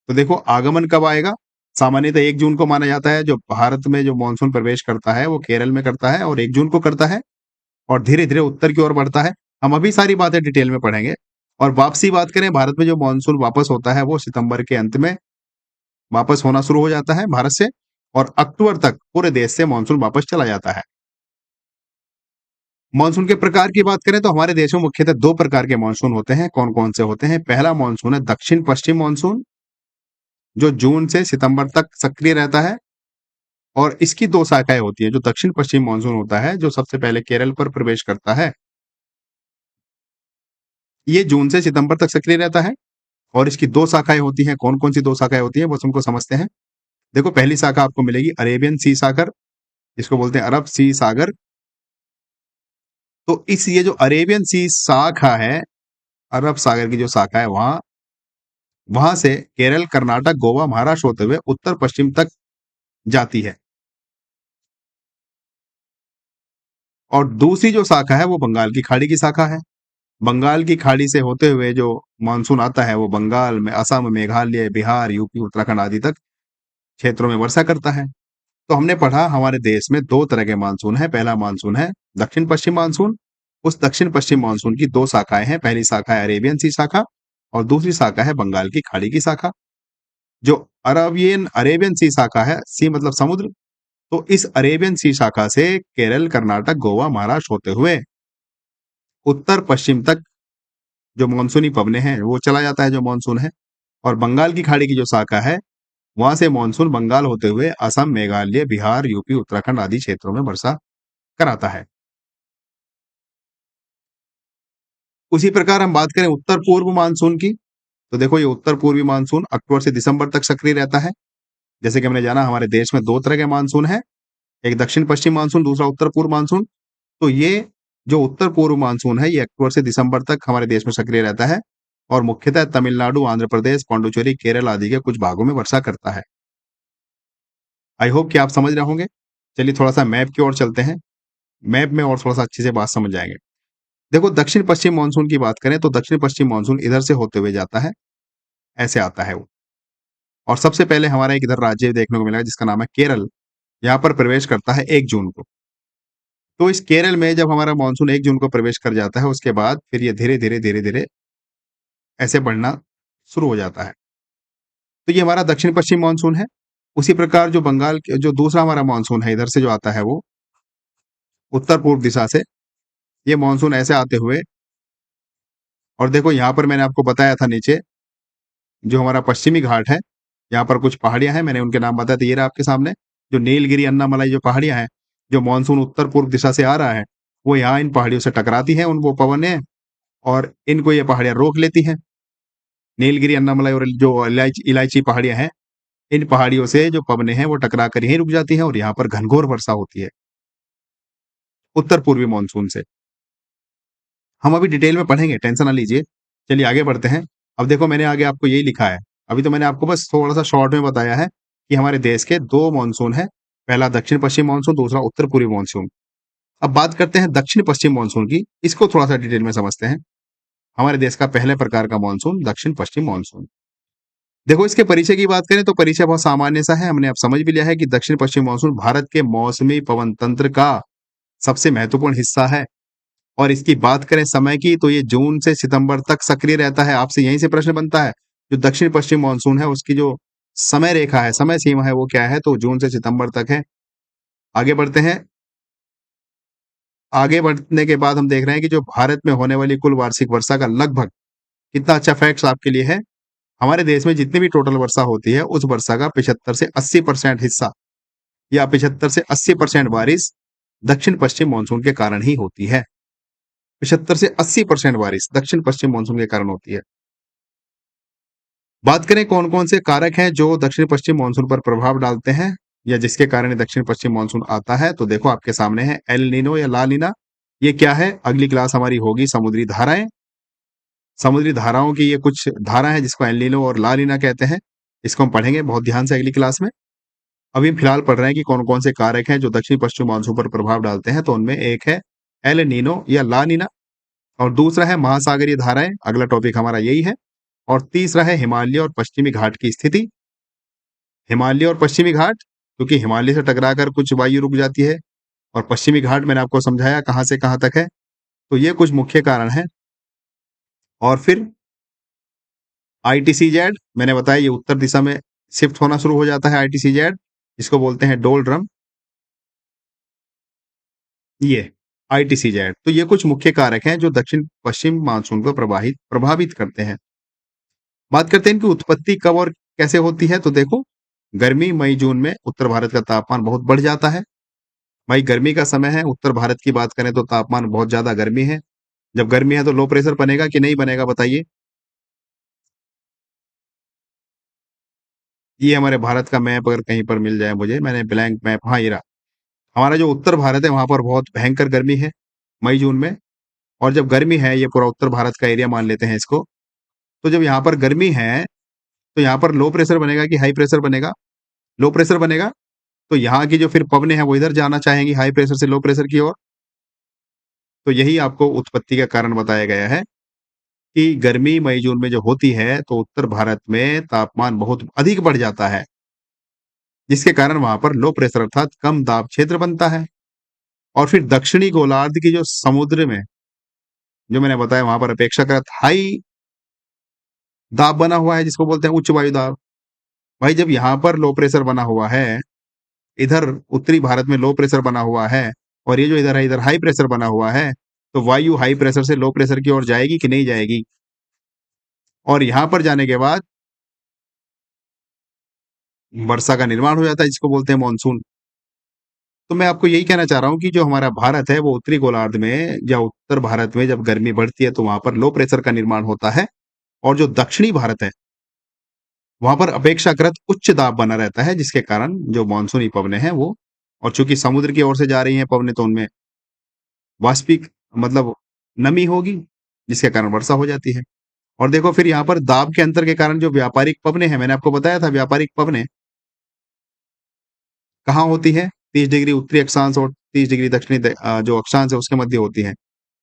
तो देखो आगमन कब आएगा, सामान्यतः 1 जून को माना जाता है। जो भारत में जो मानसून प्रवेश करता है वो केरल में करता है और 1 जून को करता है, और धीरे धीरे उत्तर की ओर बढ़ता है। हम अभी सारी बातें डिटेल में पढ़ेंगे। और वापसी बात करें, भारत में जो मानसून वापस होता है वो सितंबर के अंत में वापस होना शुरू हो जाता है भारत से, और अक्टूबर तक पूरे देश से मानसून वापस चला जाता है। मानसून के प्रकार की बात करें तो हमारे देश में मुख्यतः 2 प्रकार के मानसून होते हैं। कौन कौन से होते हैं? पहला मानसून है दक्षिण पश्चिम मानसून, जो जून से सितंबर तक सक्रिय रहता है, और इसकी 2 शाखाएं होती हैं। जो दक्षिण पश्चिम मानसून होता है, जो सबसे पहले केरल पर प्रवेश करता है, ये जून से सितंबर तक सक्रिय रहता है, और इसकी 2 शाखाएं होती हैं। कौन कौन सी 2 शाखाएं होती हैं, बस उनको समझते हैं। देखो पहली शाखा आपको मिलेगी अरेबियन सी सागर, जिसको बोलते हैं अरब सी सागर। तो इस ये जो अरेबियन सी शाखा है, अरब सागर की जो शाखा है, वहां वहां से केरल, कर्नाटक, गोवा, महाराष्ट्र होते हुए उत्तर पश्चिम तक जाती है। और दूसरी जो शाखा है वो बंगाल की खाड़ी की शाखा है। बंगाल की खाड़ी से होते हुए जो मानसून आता है वो बंगाल में, असम, मेघालय, बिहार, यूपी, उत्तराखंड आदि तक क्षेत्रों में वर्षा करता है। तो हमने पढ़ा हमारे देश में 2 तरह के मानसून है। पहला मानसून है दक्षिण पश्चिम मानसून। उस दक्षिण पश्चिम मानसून की 2 शाखाएं हैं। पहली शाखा है अरेबियन सी शाखा, और दूसरी शाखा है बंगाल की खाड़ी की शाखा। जो अरबियन अरेबियन सी शाखा है, सी मतलब समुद्र, तो इस अरेबियन सी शाखा से केरल, कर्नाटक, गोवा, महाराष्ट्र होते हुए उत्तर पश्चिम तक जो मानसूनी पवने हैं वो चला जाता है, जो मानसून है। और बंगाल की खाड़ी की जो शाखा है, वहां से मानसून बंगाल होते हुए असम, मेघालय, बिहार, यूपी, उत्तराखंड आदि क्षेत्रों में वर्षा कराता है। उसी प्रकार हम बात करें उत्तर पूर्व मानसून की, तो देखो ये उत्तर पूर्वी मानसून अक्टूबर से दिसंबर तक सक्रिय रहता है। जैसे कि हमने जाना हमारे देश में 2 तरह के मानसून है, एक दक्षिण पश्चिम मानसून, दूसरा उत्तर पूर्व मानसून। तो ये जो उत्तर पूर्व मानसून है, ये अक्टूबर से दिसंबर तक हमारे देश में सक्रिय रहता है, और मुख्यतः तमिलनाडु, आंध्र प्रदेश, पांडुचेरी, केरल आदि के कुछ भागों में वर्षा करता है। आई होप कि आप समझ रहे होंगे। चलिए थोड़ा सा मैप की ओर चलते हैं, मैप में और थोड़ा सा अच्छे से बात समझ जाएंगे। देखो दक्षिण पश्चिम मानसून की बात करें तो दक्षिण पश्चिम मानसून इधर से होते हुए जाता है, ऐसे आता है वो। और सबसे पहले हमारा एक इधर राज्य देखने को मिलेगा जिसका नाम है केरल, यहाँ पर प्रवेश करता है 1 जून को। तो इस केरल में जब हमारा मानसून 1 जून को प्रवेश कर जाता है, उसके बाद फिर ये धीरे धीरे धीरे धीरे ऐसे बढ़ना शुरू हो जाता है। तो ये हमारा दक्षिण पश्चिम मानसून है। उसी प्रकार जो बंगाल जो दूसरा हमारा मानसून है, इधर से जो आता है वो उत्तर पूर्व दिशा से, ये मानसून ऐसे आते हुए, और देखो यहाँ पर मैंने आपको बताया था नीचे जो हमारा पश्चिमी घाट है, यहाँ पर कुछ पहाड़ियाँ हैं, मैंने उनके नाम बताए थे, ये रहा आपके सामने। जो नीलगिरी, अन्नामलाई जो पहाड़ियाँ हैं, जो मानसून उत्तर-पूर्व दिशा से आ रहा है, वो यहाँ इन पहाड़ियों से टकराती हैं, उन वो पवनें, और इनको ये पहाड़ियाँ रोक लेती हैं। नीलगिरी, अन्नामलाई और जो इलायची पहाड़ियाँ हैं, इन पहाड़ियों से जो पवनें हैं, वो टकरा कर यहीं रुक जाती हैं और यहाँ पर घनघोर वर्षा होती है, उत्तर-पूर्वी मानसून से। हम अभी डिटेल में पढ़ेंगे, टेंशन ना लीजिए। चलिए आगे बढ़ते हैं। अब देखो मैंने आगे आपको यही लिखा है। अभी तो मैंने आपको बस थोड़ा-सा शॉर्ट में बताया है कि हमारे देश के 2 मानसून हैं। पहला दक्षिण-पश्चिम मानसून, दूसरा उत्तर-पूर्वी मानसून। अब बात करते हैं दक्षिण-पश्चिम मानसून की, इसको थोड़ा-सा डिटेल में समझते हैं। हमारे देश का पहले प्रकार का मानसून दक्षिण-पश्चिम मानसून। देखो इसके परिचय की बात करें तो परिचय बहुत सामान्य सा है, हमने अब समझ भी लिया है कि दक्षिण-पश्चिम मानसून भारत के मौसमी पवन तंत्र का सबसे महत्वपूर्ण हिस्सा है। और इसकी बात करें समय की तो ये जून से सितंबर तक सक्रिय रहता है। आपसे यहीं से प्रश्न बनता है, जो दक्षिण-पश्चिम मानसून है उसकी जो समय रेखा है, समय सीमा है वो क्या है? तो जून से सितंबर तक है। आगे बढ़ते हैं। आगे बढ़ने के बाद हम देख रहे हैं कि जो भारत में होने वाली कुल वार्षिक वर्षा का लगभग, कितना अच्छा फैक्ट्स आपके लिए है, हमारे देश में जितनी भी टोटल वर्षा होती है, उस वर्षा का 75 से 80% हिस्सा या 75 से 80% बारिश दक्षिण-पश्चिम मानसून के कारण ही होती है। 75 से 80% बारिश दक्षिण-पश्चिम मानसून के कारण होती है। बात करें कौन-कौन से कारक हैं जो दक्षिण-पश्चिम मानसून पर प्रभाव डालते हैं या जिसके कारण ये दक्षिण-पश्चिम मानसून आता है, तो देखो आपके सामने है एल नीनो या ला नीना। ये क्या है? अगली क्लास हमारी होगी समुद्री धाराएँ। समुद्री धाराओं की ये कुछ धारा है जिसको एल नीनो और ला नीना कहते हैं। इसको हम पढ़ेंगे बहुत ध्यान से अगली क्लास में। अभी हम फिलहाल पढ़ रहे हैं कि कौन-कौन से कारक हैं जो दक्षिण-पश्चिम मानसून पर प्रभाव डालते हैं, तो उनमें एक है एल नीनो या ला नीना, और दूसरा है महासागरीय धाराएँ, अगला टॉपिक हमारा यही है, और तीसरा है हिमालय और पश्चिमी घाट की स्थिति। हिमालय और पश्चिमी घाट, क्योंकि हिमालय से टकराकर कुछ वायु रुक जाती है, और पश्चिमी घाट मैंने आपको समझाया कहाँ से कहाँ तक है। तो ये कुछ मुख्य कारण हैं। और फिर आईटीसीज़ेड मैंने बताया, ये उत्तर दिशा में शिफ्ट होना शुरू हो जाता है आईटीसीज़ेड, जिसको बोलते हैं डोलड्रम, ये आईटीसीज़ेड। तो ये कुछ मुख्य कारक हैं जो दक्षिण-पश्चिम मानसून को प्रभावित करते हैं। बात करते हैं इनकी उत्पत्ति कब और कैसे होती है, तो देखो गर्मी मई-जून में उत्तर भारत का तापमान बहुत बढ़ जाता है। भाई गर्मी का समय है, उत्तर भारत की बात करें तो तापमान बहुत ज़्यादा गर्मी है। जब गर्मी है तो लो प्रेशर बनेगा कि नहीं बनेगा बताइए? ये हमारे भारत का मैप अगर कहीं पर मिल जाए मुझे, मैंने ब्लैंक मैप, हाँ ये रहा। हमारा जो उत्तर भारत है वहाँ पर बहुत भयंकर गर्मी है, मई-जून में, और जब गर्मी है, ये पूरा उत्तर भारत का एरिया मान लेते हैं इसको। तो जब यहाँ पर गर्मी है, तो यहाँ पर लो प्रेशर बनेगा कि हाई प्रेशर बनेगा? लो प्रेशर बनेगा, तो यहाँ की जो फिर पवनें हैं वो इधर जाना चाहेंगी हाई प्रेशर से लो प्रेशर की ओर। तो यही आपको उत्पत्ति का कारण बताया गया है कि गर्मी मई-जून में जो होती है, तो उत्तर भारत में तापमान बहुत अधिक बढ़ जाता है, जिसके कारण वहाँ पर लो प्रेशर अर्थात कम दाब क्षेत्र बनता है। और फिर दक्षिणी गोलार्ध की जो समुद्र में, जो मैंने बताया वहाँ पर अपेक्षाकृत हाई दाब बना हुआ है, जिसको बोलते हैं उच्च वायु दाब। भाई जब यहाँ पर लो प्रेशर बना हुआ है, इधर उत्तरी भारत में लो प्रेशर बना हुआ है, और ये जो इधर है, इधर हाई प्रेशर बना हुआ है, तो वायु हाई प्रेशर से लो प्रेशर की ओर जाएगी कि नहीं जाएगी? और यहाँ पर जाने के बाद वर्षा का निर्माण हो जाता है, जिसको बोलते हैं मानसून। तो मैं आपको यही कहना चाह रहा हूँ कि जो हमारा भारत है, वो उत्तरी गोलार्ध में या उत्तर भारत में जब गर्मी बढ़ती है, तो वहाँ पर लो प्रेशर का निर्माण होता है, और जो दक्षिणी भारत है, वहाँ पर अपेक्षाकृत उच्च दाब बना रहता है, जिसके कारण जो मानसूनी पवनें हैं वो, और चूँकि समुद्र की ओर से जा रही हैं पवनें, तो उनमें वाष्पिक मतलब नमी होगी, जिसके कारण वर्षा हो जाती है। और देखो फिर यहाँ पर दाब के अंतर के कारण जो व्यापारिक पवनें हैं, मैंने आपको बताया था व्यापारिक पवनें कहाँ होती है? 30 डिग्री उत्तरी अक्षांश और 30 डिग्री दक्षिणी जो अक्षांश है उसके मध्य होती हैं।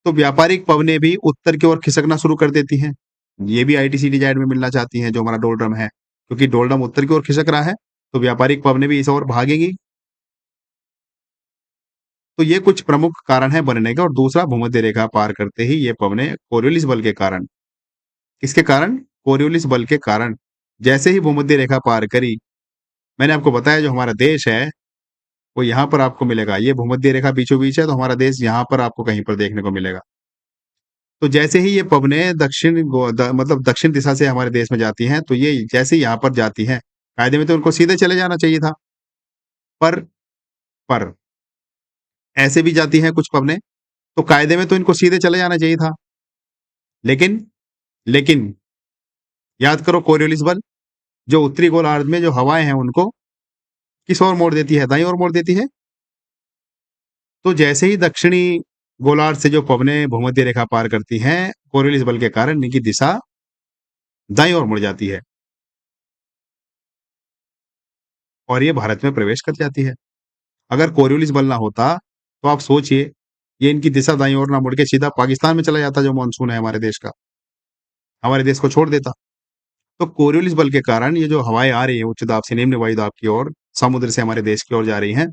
तो व्यापारिक पवनें भी उत्तर की ओर खिसकना शुरू कर देती हैं। ये भी आईटीसीडी-ज़ेड में मिलना चाहती हैं, जो हमारा डोलड्रम है। क्योंकि डोलड्रम उत्तर की ओर खिसक रहा है, तो व्यापारिक पवनें भी इस ओर भागेंगी। तो ये कुछ प्रमुख कारण हैं बनने के, और दूसरा भूमध्य रेखा पार करते ही ये पवनें कोरियोलिस बल के कारण, किसके कारण? कोरियोलिस बल के कारण। जैसे ही भूमध्य रेखा पार करी, मैंने आपको बताया जो हमारा देश है, वो यहाँ पर आपको मिलेगा। ये भूमध्य रेखा बीचों-बीच है, तो हमारा देश यहाँ पर आपको कहीं पर देखने को मिलेगा। तो जैसे ही ये पवनें दक्षिण गो द मतलब दक्षिण दिशा से हमारे देश में जाती हैं, तो ये जैसे ही यहाँ पर जाती हैं, कायदे में तो उनको सीधे चले जाना चाहिए था। पर पर ऐसे भी जाती हैं कुछ पवनें, तो कायदे में तो इनको सीधे चले जाना चाहिए था। लेकिन लेकिन याद करो कोरियोलिस बल, जो उत्तरी गोलार्ध में जो हवाएँ हैं उनको किस ओर मोड़ देती है? दाईं ओर मोड़ देती है। तो जैसे ही दक्षिणी गोलार्ध से जो पवनें भूमध्य रेखा पार करती हैं, कोरियोलिस बल के कारण इनकी दिशा दाईं ओर मुड़ जाती है और ये भारत में प्रवेश कर जाती है। अगर कोरियोलिस बल ना होता, तो आप सोचिए, ये इनकी दिशा दाईं ओर ना मुड़ के सीधा पाकिस्तान में चला जाता जो मानसून है हमारे देश का, हमारे देश को छोड़ देता। तो कोरियोलिस बल के कारण ये जो हवाएँ आ रही हैं उच्च दाब से निम्न वायु दाब की ओर, समुद्र से हमारे देश की ओर जा रही हैं,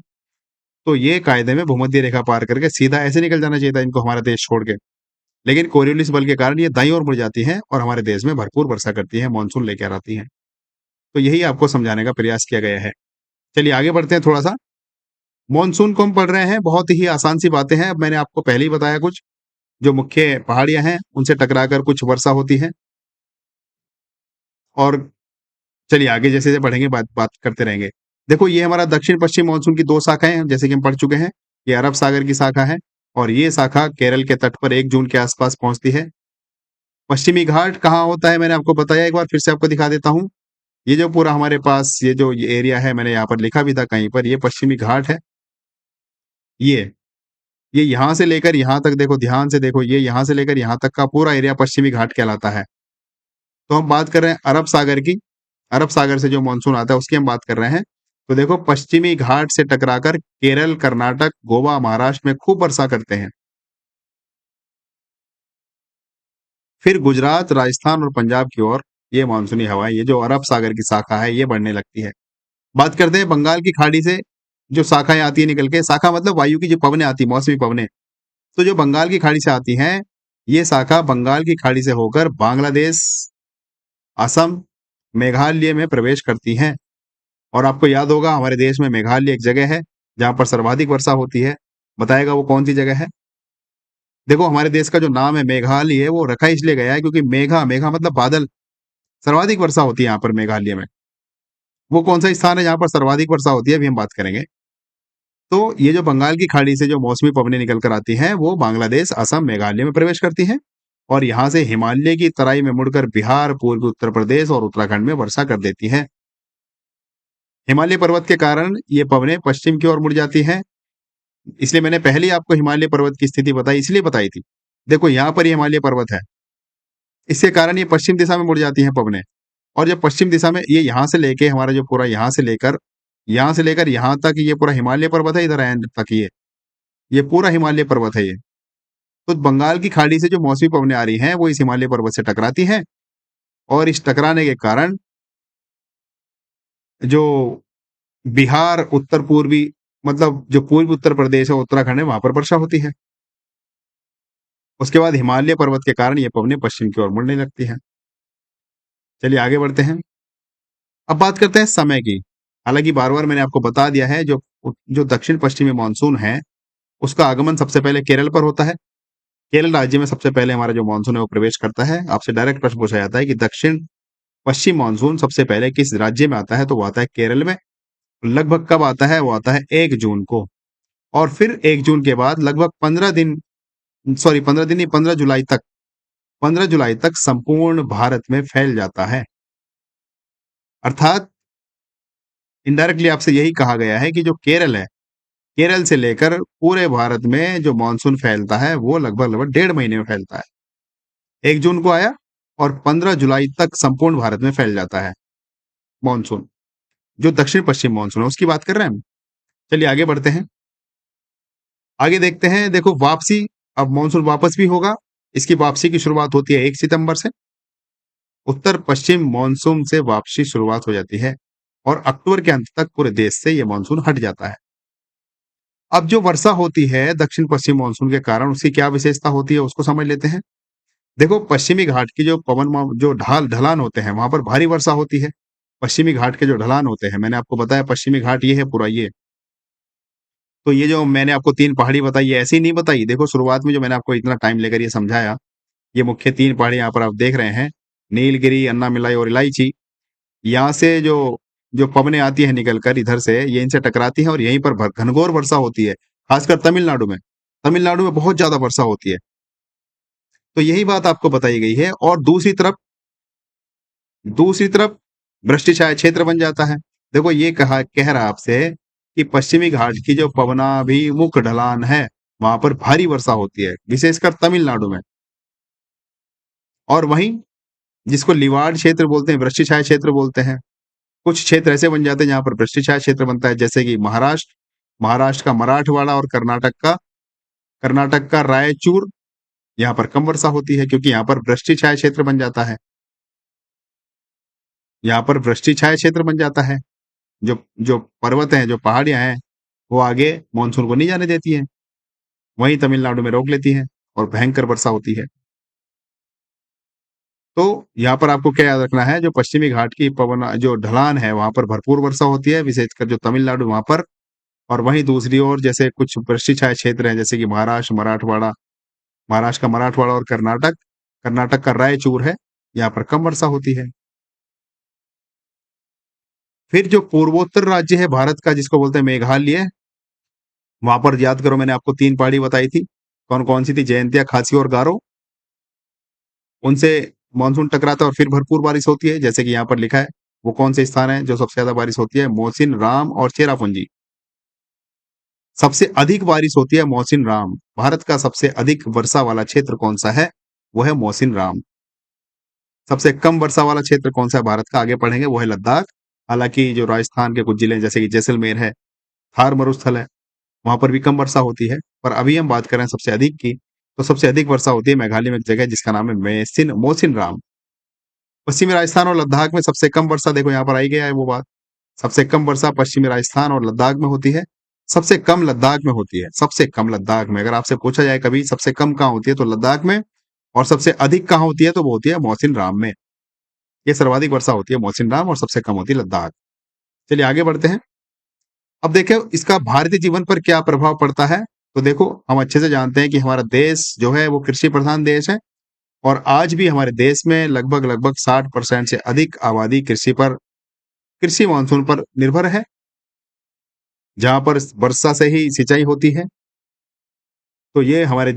तो ये कायदे में भूमध्य रेखा पार करके सीधा ऐसे निकल जाना चाहिए था इनको हमारा देश छोड़ के। लेकिन कोरियोलिस बल के कारण ये दाईं ओर मुड़ जाती हैं और हमारे देश में भरपूर वर्षा करती हैं, मानसून लेकर आती हैं। तो यही आपको समझाने का प्रयास किया गया है। चलिए आगे बढ़ते हैं थोड़ा-सा। मानसून को हम पढ़ रहे हैं, बहुत ही आसान सी बातें हैं। अब मैंने आपको पहले ही बताया कुछ, जो मुख्य पहाड़ियाँ हैं, उनसे टकराकर कुछ वर्षा होती है और चलिए आगे जैसे-जैसे बढ़ेंगे बात बात करते रहेंगे। देखो ये हमारा दक्षिण-पश्चिम मानसून की 2 शाखाएँ हैं, जैसे कि हम पढ़ चुके हैं। ये अरब सागर की शाखा है और ये शाखा केरल के तट पर 1 जून के आस-पास पहुँचती है। पश्चिमी घाट कहाँ होता है मैंने आपको बताया, एक बार फिर से आपको दिखा देता हूँ। ये जो पूरा हमारे पास ये जो ये एरिया है, मैंने यहाँ पर लिखा भी था कहीं पर, ये पश्चिमी घाट है, ये। ये यहाँ से लेकर यहाँ तक देखो, ध्यान से देखो, ये यहाँ से लेकर यहाँ तक का पूरा एरिया पश्चिमी घाट कहलाता है। तो हम बात कर रहे हैं अरब सागर की, अरब सागर से जो मानसून आता है उसकी हम बात कर रहे हैं। तो देखो पश्चिमी घाट से टकराकर केरल, कर्नाटक, गोवा, महाराष्ट्र में खूब वर्षा करते हैं। फिर गुजरात, राजस्थान और पंजाब की ओर ये मानसूनी हवाएँ, ये जो अरब सागर की शाखा है, ये बढ़ने लगती है। बात करते हैं बंगाल की खाड़ी से जो शाखाएँ आती हैं निकल के, शाखा मतलब वायु की जो पवनें आती हैं, मौसमी पवनें। तो जो बंगाल की खाड़ी से आती हैं, ये शाखा बंगाल की खाड़ी से होकर बांग्लादेश, असम, मेघालय में प्रवेश करती हैं और आपको याद होगा हमारे देश में मेघालय एक जगह है, जहाँ पर सर्वाधिक वर्षा होती है। बताइएगा वो कौन-सी जगह है? देखो हमारे देश का जो नाम है मेघालय, वो रखा इसलिए गया है क्योंकि मेघा मेघा मतलब बादल, सर्वाधिक वर्षा होती है यहाँ पर मेघालय में। वो कौन-सा स्थान है जहाँ पर सर्वाधिक वर्षा होती है, अभी हम बात करेंगे। तो ये जो बंगाल की खाड़ी से जो मौसमी पवनें निकल कर आती हैं, वो बांग्लादेश, असम, मेघालय में प्रवेश करती हैं और यहाँ से हिमालय की तराई में मुड़कर बिहार, पूर्वी उत्तर प्रदेश और उत्तराखंड में वर्षा कर देती हैं। हिमालय पर्वत के कारण ये पवनें पश्चिम की ओर मुड़ जाती हैं, इसलिए मैंने पहले ही आपको हिमालय पर्वत की स्थिति बताई, इसलिए बताई थी। देखो यहाँ पर ये हिमालय पर्वत है, इसके कारण ये पश्चिम दिशा में मुड़ जाती हैं पवनें और जब पश्चिम दिशा में ये यहाँ से लेके हमारा जो पूरा यहाँ से लेकर यहाँ तक ये पूरा हिमालय पर्वत है, इधर एंड तक ये पूरा हिमालय पर्वत है ये। तो बंगाल की खाड़ी से जो मौसमी पवनें आ रही हैं, वो इस हिमालय पर्वत से टकराती हैं और इस टकराने के कारण जो बिहार, उत्तर-पूर्वी मतलब जो पूर्वी उत्तर प्रदेश और उत्तराखंड है, वहाँ पर वर्षा होती है। उसके बाद हिमालय पर्वत के कारण ये पवनें पश्चिम की ओर मुड़ने लगती हैं। चलिए आगे बढ़ते हैं। अब बात करते हैं समय की। हालाँकि बार-बार मैंने आपको बता दिया है जो दक्षिण-पश्चिमी मानसून है, उसका आगमन सबसे पहले केरल पर होता है। केरल राज्य में सबसे पहले हमारा जो मानसून है वो प्रवेश करता है। आपसे डायरेक्ट प्रश्न पूछा जाता है कि दक्षिण पश्चिम मानसून सबसे पहले किस राज्य में आता है? तो वो आता है केरल में। लगभग कब आता है? वो आता है 1 जून को और फिर 1 जून के बाद लगभग 15 दिन, सॉरी 15 दिन नहीं, 15 जुलाई तक संपूर्ण भारत में फैल जाता है। अर्थात इनडायरेक्टली आपसे यही कहा गया है कि जो केरल है, केरल से लेकर पूरे भारत में जो मानसून फैलता है, वो लगभग-लगभग डेढ़ महीने में फैलता है। 1 जून को आया और 15 जुलाई तक संपूर्ण भारत में फैल जाता है मानसून। जो दक्षिण-पश्चिम मानसून है, उसकी बात कर रहे हैं हम। चलिए आगे बढ़ते हैं। आगे देखते हैं, देखो वापसी, अब मानसून वापस भी होगा। इसकी वापसी की शुरुआत होती है 1 सितंबर से। उत्तर-पश्चिम मानसून से वापसी शुरुआत हो जाती है और अक्टूबर के अंत तक पूरे देश से ये मानसून हट जाता है। अब जो वर्षा होती है दक्षिण-पश्चिम मानसून के कारण, उसकी क्या विशेषता होती है, उसको समझ लेते हैं। देखो पश्चिमी घाट की जो जो ढलान होते हैं, वहाँ पर भारी वर्षा होती है। पश्चिमी घाट के जो ढलान होते हैं, मैंने आपको बताया पश्चिमी घाट ये है पूरा ये। तो ये जो मैंने आपको 3 पहाड़ी बताई, ये ऐसे ही नहीं बताई। देखो शुरुआत में जो मैंने आपको इतना टाइम लेकर ये समझाया, ये मुख्य 3 पहाड़ी यहाँ पर आप देख रहे हैं, नीलगिरी, अन्नामलाई और इलायची। यहाँ से जो जो पवनें आती हैं निकल कर इधर से, ये इनसे टकराती हैं और यहीं पर घनघोर वर्षा होती है, खासकर तमिलनाडु में। तमिलनाडु में बहुत ज़्यादा वर्षा होती है। तो यही बात आपको बताई गई है और दूसरी तरफ वृष्टि छाया क्षेत्र बन जाता है। देखो ये कह रहा आपसे कि पश्चिमी घाट की जो पवनाभिमुख ढलान है, वहां पर भारी वर्षा होती है, विशेषकर तमिलनाडु में। और वहीं जिसको लिवाड़ क्षेत्र बोलते हैं, वृष्टि छाया क्षेत्र बोलते हैं, कुछ क्षेत्र ऐसे बन जाते हैं जहां पर वृष्टि छाया क्षेत्र बनता है, जैसे कि महाराष्ट्र का मराठवाड़ा और कर्नाटक का रायचूर। यहाँ पर कम वर्षा होती है क्योंकि यहाँ पर वृष्टि छाया क्षेत्र बन जाता है। यहाँ पर वृष्टि छाया क्षेत्र बन जाता है। जो जो पर्वत हैं, जो पहाड़ियां हैं, वो आगे मानसून को नहीं जाने देती हैं, वहीं तमिलनाडु में रोक लेती हैं और भयंकर वर्षा होती है। तो यहाँ पर आपको क्या याद रखना है, जो पश्चिमी घाट की पवन जो ढलान है, वहां पर भरपूर वर्षा होती है, विशेषकर जो तमिलनाडु वहां पर। और वहीं दूसरी ओर जैसे कुछ वृष्टि छाया क्षेत्र हैं, जैसे कि महाराष्ट्र का मराठवाड़ा और कर्नाटक का रायचूर है, यहाँ पर कम वर्षा होती है। फिर जो पूर्वोत्तर राज्य है भारत का, जिसको बोलते हैं मेघालय, वहां पर याद करो मैंने आपको 3 पहाड़ी बताई थी, कौन कौन सी थी, जयंतिया, खासी और गारो। उनसे मानसून टकराता है और फिर भरपूर बारिश होती है, जैसे कि यहाँ पर लिखा है। वो कौन से स्थान है जो सबसे ज्यादा बारिश होती है? मोहसिन राम और चेरापूंजी। सबसे अधिक बारिश होती है मोहसिन राम। भारत का सबसे अधिक वर्षा वाला क्षेत्र कौन सा है? वो है मोहसिन राम। सबसे कम वर्षा वाला क्षेत्र कौन सा है भारत का? आगे पढ़ेंगे, वो है लद्दाख। हालांकि जो राजस्थान के कुछ जिले जैसे कि जैसलमेर है, थार मरुस्थल है, वहां पर भी कम वर्षा होती है। पर अभी हम बात कर रहे हैं सबसे अधिक की, तो सबसे अधिक वर्षा होती है मेघालय में एक जगह जिसका नाम है मोहसिन राम। पश्चिमी राजस्थान और लद्दाख में सबसे कम वर्षा, देखो यहाँ पर आई गया है वो बात। सबसे कम वर्षा पश्चिमी राजस्थान और लद्दाख में होती है। सबसे कम लद्दाख में होती है, सबसे कम लद्दाख में। अगर आपसे पूछा जाए कभी सबसे कम कहाँ होती है, तो लद्दाख में। और सबसे अधिक कहाँ होती है, तो वो होती है मोहसिन राम में। ये सर्वाधिक वर्षा होती है मोहसिन राम और सबसे कम होती है लद्दाख। चलिए आगे बढ़ते हैं। अब देखो इसका भारतीय जीवन पर क्या प्रभाव पड़ता है। तो देखो हम अच्छे से जानते हैं कि हमारा देश जो है वो कृषि प्रधान देश है। और आज भी हमारे देश में लगभग लगभग 60% से अधिक आबादी कृषि मानसून पर निर्भर है, जहां पर वर्षा से ही सिंचाई होती है। तो ये हमारे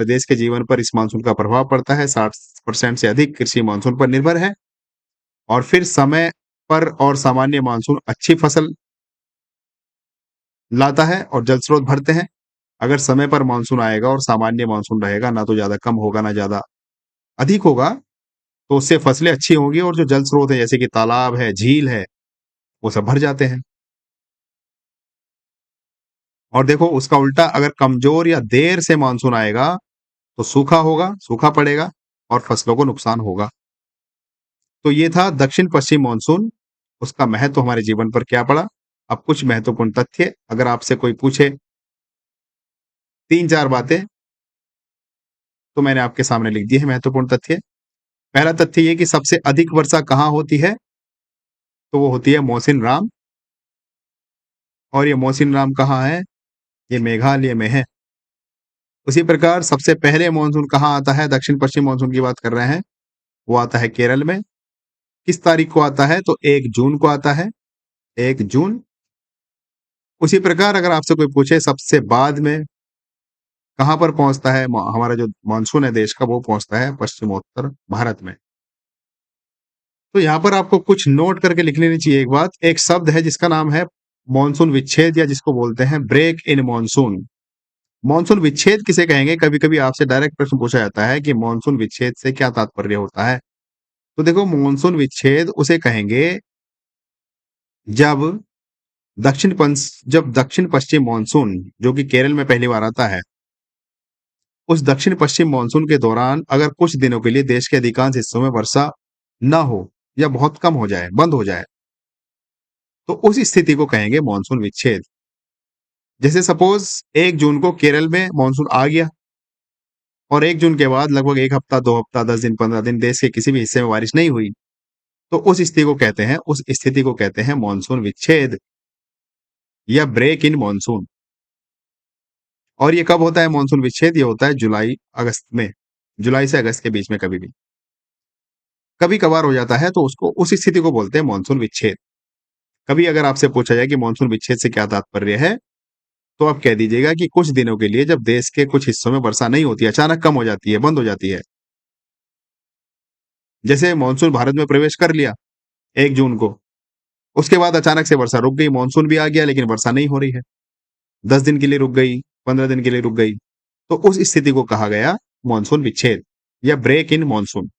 देश के जीवन पर इस मानसून का प्रभाव पड़ता है। 60% से अधिक कृषि मानसून पर निर्भर है। और फिर समय पर और सामान्य मानसून अच्छी फसल लाता है और जल स्रोत भरते हैं। अगर समय पर मानसून आएगा और सामान्य मानसून रहेगा, ना तो ज्यादा कम होगा ना ज्यादा अधिक होगा, तो उससे फसलें अच्छी होंगी और जो जल स्रोत है जैसे कि तालाब है, झील है, वो सब भर जाते हैं। और देखो उसका उल्टा, अगर कमजोर या देर से मानसून आएगा, तो सूखा पड़ेगा और फसलों को नुकसान होगा। तो ये था दक्षिण पश्चिम मानसून, उसका महत्व हमारे जीवन पर क्या पड़ा। अब कुछ महत्वपूर्ण तथ्य अगर आपसे कोई पूछे, 3-4 बातें, तो मैंने आपके सामने लिख दी है महत्वपूर्ण तथ्य। पहला तथ्य ये कि सबसे अधिक वर्षा कहाँ होती है, तो वो होती है मोहसिन राम। और ये मोहसिन राम कहाँ है? ये मेघालय में है। उसी प्रकार सबसे पहले मानसून कहाँ आता है? दक्षिण पश्चिम मानसून की बात कर रहे हैं, वो आता है केरल में। किस तारीख को आता है? तो 1 जून को आता है, 1 जून। उसी प्रकार अगर आपसे कोई पूछे सबसे बाद में कहाँ पर पहुंचता है हमारा जो मानसून है देश का, वो पहुंचता है पश्चिमोत्तर भारत में। तो यहाँ पर आपको कुछ नोट करके लिख लेनी चाहिए एक बात। एक शब्द है जिसका नाम है मानसून विच्छेद, या जिसको बोलते हैं ब्रेक इन मानसून। मानसून विच्छेद किसे कहेंगे? कभी कभी आपसे डायरेक्ट प्रश्न पूछा जाता है कि मानसून विच्छेद से क्या तात्पर्य होता है। तो देखो मानसून विच्छेद उसे कहेंगे जब जब दक्षिण पश्चिम मानसून, जो कि केरल में पहली बार आता है, उस दक्षिण पश्चिम मानसून के दौरान अगर कुछ दिनों के लिए देश के अधिकांश हिस्सों में वर्षा न हो या बहुत कम हो जाए, बंद हो जाए, तो उस स्थिति को कहेंगे मानसून विच्छेद। जैसे सपोज 1 जून को केरल में मानसून आ गया और 1 जून के बाद लगभग 1 हफ्ता, 2 हफ्ता, 10 दिन, 15 दिन देश के किसी भी हिस्से में बारिश नहीं हुई, तो उस स्थिति को कहते हैं मानसून विच्छेद या ब्रेक इन मानसून। और ये कब होता है मानसून विच्छेद? ये होता है जुलाई अगस्त में, जुलाई से अगस्त के बीच में कभी भी। कभी कभार हो जाता है तो उसको, उस स्थिति को बोलते हैं मानसून विच्छेद। कभी अगर आपसे पूछा जाए कि मानसून विच्छेद से क्या तात्पर्य है, तो आप कह दीजिएगा कि कुछ दिनों के लिए जब देश के कुछ हिस्सों में वर्षा नहीं होती है, अचानक कम हो जाती है, बंद हो जाती है। जैसे मानसून भारत में प्रवेश कर लिया 1 जून को, उसके बाद अचानक से वर्षा रुक गई, मानसून भी आ गया लेकिन वर्षा नहीं हो रही है। 10 दिन के लिए रुक गई, 15 दिन के लिए रुक गई। तो उस स्थिति को कहा गया मानसून विच्छेद या ब्रेक इन मानसून।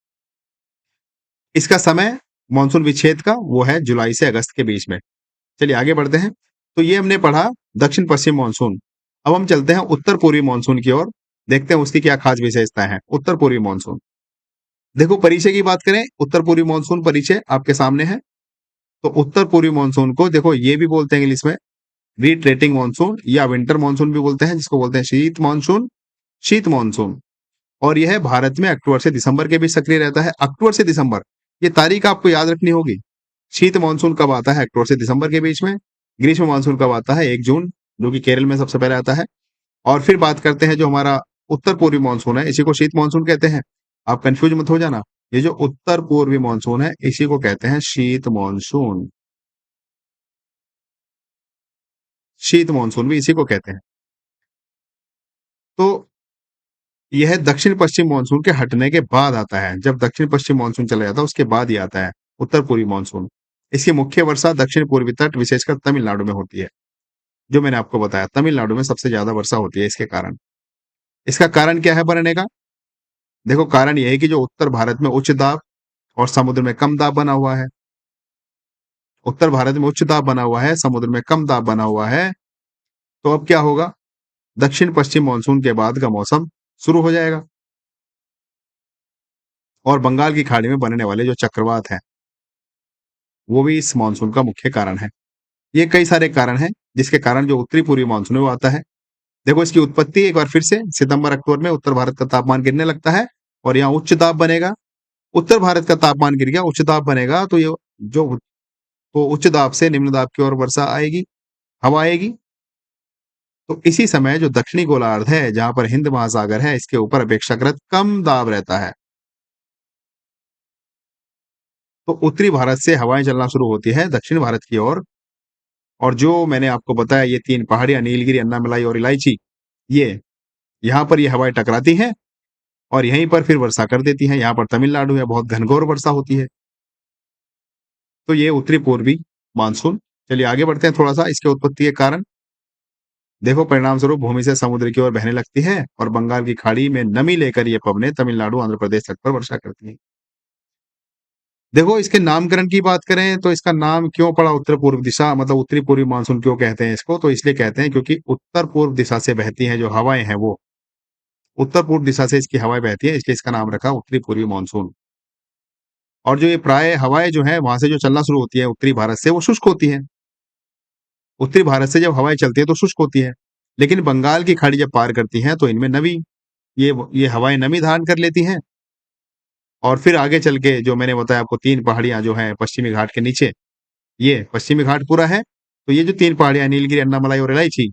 इसका समय मानसून विच्छेद का वो है जुलाई से अगस्त के बीच में। चलिए आगे बढ़ते हैं। तो ये हमने पढ़ा दक्षिण पश्चिम मानसून। अब हम चलते हैं उत्तर पूर्वी मानसून की ओर, देखते हैं उसकी क्या खास विशेषताएं हैं। उत्तर पूर्वी मानसून, देखो परिचय की बात करें, उत्तर पूर्वी मानसून परिचय आपके सामने है। तो उत्तर पूर्वी मानसून को देखो ये भी बोलते हैं इंग्लिश में रिट्रेटिंग मानसून या विंटर मानसून भी बोलते हैं, जिसको बोलते हैं शीत मानसून, शीत मानसून। और यह भारत में अक्टूबर से दिसंबर के बीच सक्रिय रहता है। अक्टूबर से दिसंबर, ये तारीख आपको याद रखनी होगी। शीत मानसून कब आता है? अक्टूबर से दिसंबर के बीच में। ग्रीष्म मानसून कब आता है? 1 जून, जो कि केरल में सबसे पहले आता है। और फिर बात करते हैं जो हमारा उत्तर पूर्वी मानसून है, इसी को शीत मानसून कहते हैं। आप कंफ्यूज मत हो जाना, ये जो उत्तर पूर्वी मानसून है इसी को कहते हैं शीत मानसून। शीत मानसून भी इसी को कहते हैं। तो यह दक्षिण पश्चिम मानसून के हटने के बाद आता है। जब दक्षिण पश्चिम मानसून चला जाता है उसके बाद ही आता है उत्तर पूर्वी मानसून। इसकी मुख्य वर्षा दक्षिण पूर्वी तट विशेषकर तमिलनाडु में होती है। जो मैंने आपको बताया, तमिलनाडु में सबसे ज्यादा वर्षा होती है इसके कारण। इसका कारण क्या है बनने का? देखो कारण यह है कि जो उत्तर भारत में उच्च दाब और समुद्र में कम दाब बना हुआ है। उत्तर भारत में उच्च दाब बना हुआ है, समुद्र में कम दाब बना हुआ है। तो अब क्या होगा? दक्षिण पश्चिम मानसून के बाद का मौसम शुरू हो जाएगा और बंगाल की खाड़ी में बनने वाले जो चक्रवात है वो भी इस मानसून का मुख्य कारण है। ये कई सारे कारण हैं जिसके कारण जो उत्तरी पूर्वी मानसून है वो आता है। देखो इसकी उत्पत्ति एक बार फिर से सितंबर अक्टूबर में उत्तर भारत का तापमान गिरने लगता है और यहाँ उच्च दाब बनेगा। उत्तर भारत का तापमान गिर गया, उच्च दाब बनेगा, तो ये जो तो उच्च दाब से निम्न दाब की ओर वर्षा आएगी, हवा आएगी। तो इसी समय जो दक्षिणी गोलार्ध है जहां पर हिंद महासागर है, इसके ऊपर अपेक्षाकृत कम दाब रहता है। तो उत्तरी भारत से हवाएं चलना शुरू होती है दक्षिण भारत की ओर। और जो मैंने आपको बताया ये 3 पहाड़ियां नीलगिरी, अन्नामलाई और इलायची, ये यहाँ पर ये हवाएं टकराती हैं और यहीं पर फिर वर्षा कर देती हैं। यहाँ पर तमिलनाडु है, बहुत घनघोर वर्षा होती है। तो ये उत्तरी पूर्वी मानसून। चलिए आगे बढ़ते हैं थोड़ा सा इसके उत्पत्ति के कारण। देखो परिणाम स्वरूप भूमि से समुद्र की ओर बहने लगती है और बंगाल की खाड़ी में नमी लेकर ये पवनें तमिलनाडु आंध्र प्रदेश तक पर वर्षा करती हैं। देखो इसके नामकरण की बात करें तो इसका नाम क्यों पड़ा उत्तर पूर्व दिशा, मतलब उत्तरी पूर्वी मानसून क्यों कहते हैं इसको? तो इसलिए कहते हैं क्योंकि उत्तर पूर्व दिशा से बहती हैं जो हवाएं हैं, वो उत्तर पूर्व दिशा से इसकी हवाएं बहती हैं, इसलिए इसका नाम रखा उत्तरी पूर्वी मानसून। और जो ये प्राय हवाएं जो है वहां से जो चलना शुरू होती है उत्तरी भारत से, वो शुष्क होती है। उत्तरी भारत से जब हवाएं चलती है तो शुष्क होती है, लेकिन बंगाल की खाड़ी जब पार करती हैं तो इनमें नमी, ये हवाएं नमी धारण कर लेती हैं। और फिर आगे चल के जो मैंने बताया आपको 3 पहाड़ियां जो हैं पश्चिमी घाट के नीचे, ये पश्चिमी घाट पूरा है। तो ये जो 3 पहाड़ियां नीलगिरी, अन्नामलाई और इलायची,